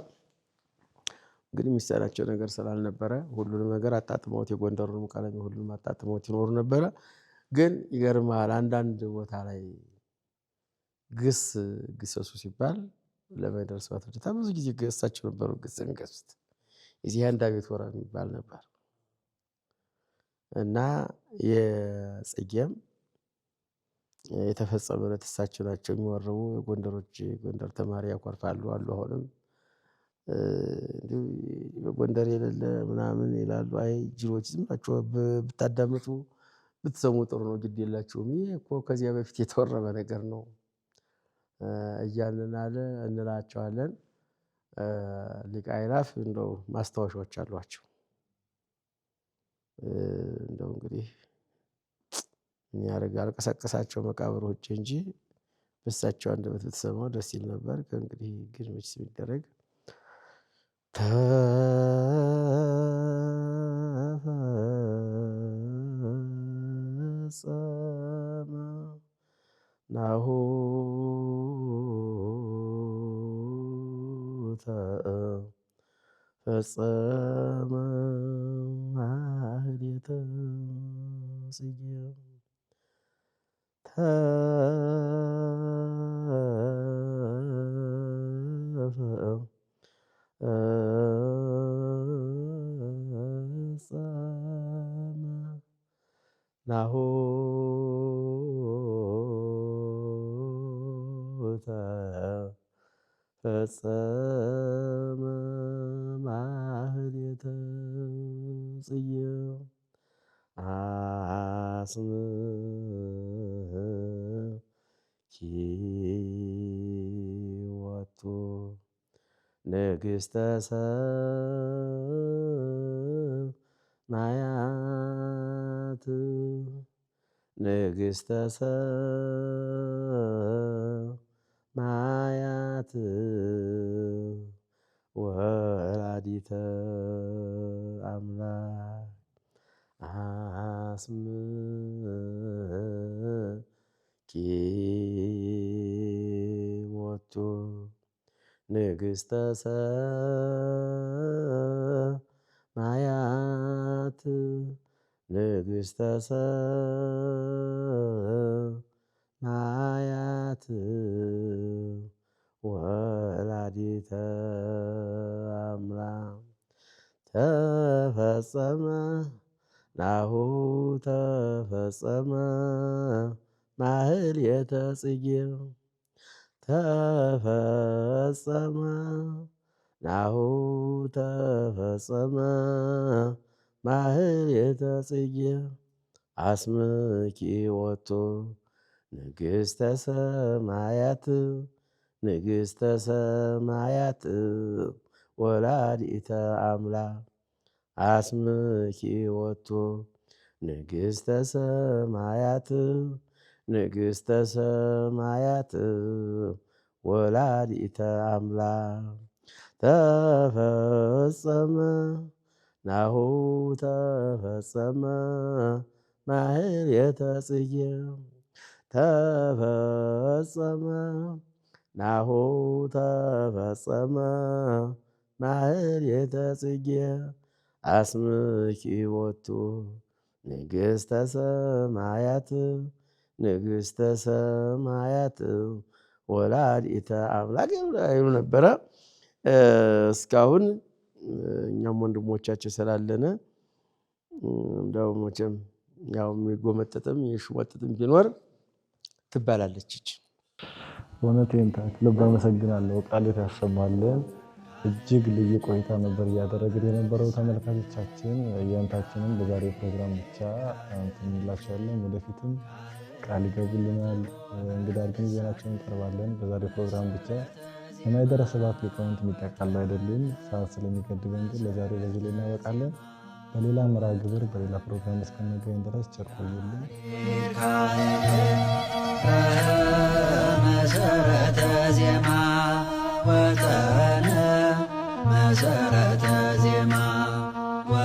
እንግዲህ የሚሰራቸው ነገር ስላልነበረ ሁሉንም ነገር አጣጥመውት የጎንደሩንም ቀለም ሁሉንም አጣጥመውት ይኖሩ ነበረ። ግን ይገርማል፣ አንዳንድ ቦታ ላይ ግሰሱ ሲባል ለመድረስ ባትደታ ብዙ ጊዜ ገሳቸው ነበሩ። ግስን ገስት እዚህ አንድ ቤት ወራ የሚባል ነበር እና የጽጌም የተፈጸመለት እሳቸው ናቸው የሚወርቡ። ጎንደር ተማሪ ያኮርፋሉ አሉ። አሁንም በጎንደር የሌለ ምናምን ይላሉ። አይ ጅሎች ዝም ብላችሁ ብታዳምጡ ብትሰሙ ጥሩ ነው፣ ግድ የላችሁም። ይሄ እኮ ከዚያ በፊት የተወረበ ነገር ነው እያልን እንላቸዋለን። ሊቀ አእላፍ እንደው ማስታወሻዎች አሏቸው። እንደው እንግዲህ ምን ያደርጋል ቀሰቀሳቸው መቃብር ውጭ እንጂ በሳቸው አንደበት ብትሰማው ደስ ይል ነበር። ከእንግዲህ ግን መች የሚደረግ ተፈጸመ ናሁ ተፈጸመ ማህሌተ ጽጌ ናሁ ተፈጸመ ማህሌተ ጽጌ አስምኪወቱ ንግሥተ ሰማያት ንግሥተ ሰማያት ወላዲተ አምላክ አስምኪወቱ ንግሥተ ንግሥተ ሰማያት ወላዲተ አምላክ ተፈጸመ ናሁ ተፈጸመ ማህሌተ ጽጌ ተፈጸመ ናሁ ተፈጸመ ማህሌተ ጽጌ አስምኪ ወቶ ንግሥተ ሰማያት ንግሥተ ሰማያት ወላዲተ አምላክ አስምኪ ወቶ ንግሥተ ሰማያት ንግሥተ ሰማያት ወላዲተ አምላክ ተፈጸመ ናሁ ተፈጸመ ማህሌተ ጽጌ ተፈጸመ ናሁ ተፈጸመ ማህሌተ ጽጌ አስምኪ ወቱ ንግሥተ ሰማያት ንግሥተ ሰማያት ወላዲተ አምላክ ይሉ ነበረ። እስካሁን እኛም ወንድሞቻችን ስላለነ እንደው መቼም ያው የሚጎመጥጥም የሽወጥጥም ቢኖር ትባላለች እቺ። እውነቴን ልብ አመሰግናለሁ። ቃልት ያሰማልን። እጅግ ልዩ ቆይታ ነበር እያደረግን የነበረው ተመልካቾቻችን። እያንታችንም በዛሬ ፕሮግራም ብቻ እንላችኋለን። ወደፊትም ቃል ይገቡልናል። እንግዲህ አድርገን ይዘናቸው እንቀርባለን። በዛሬ ፕሮግራም ብቻ የማይደረ ሰባት ሊቃውንት የሚጠቃሉ አይደሉም። ሰዓት ስለሚገድበን ግን ለዛሬ በዚህ ላይ እናበቃለን። በሌላ መርሃ ግብር በሌላ ፕሮግራም እስከምንገናኝ ድረስ ቸር ቆዩልን። መሰረተ ዜማ ወጠነ መሰረተ ዜማ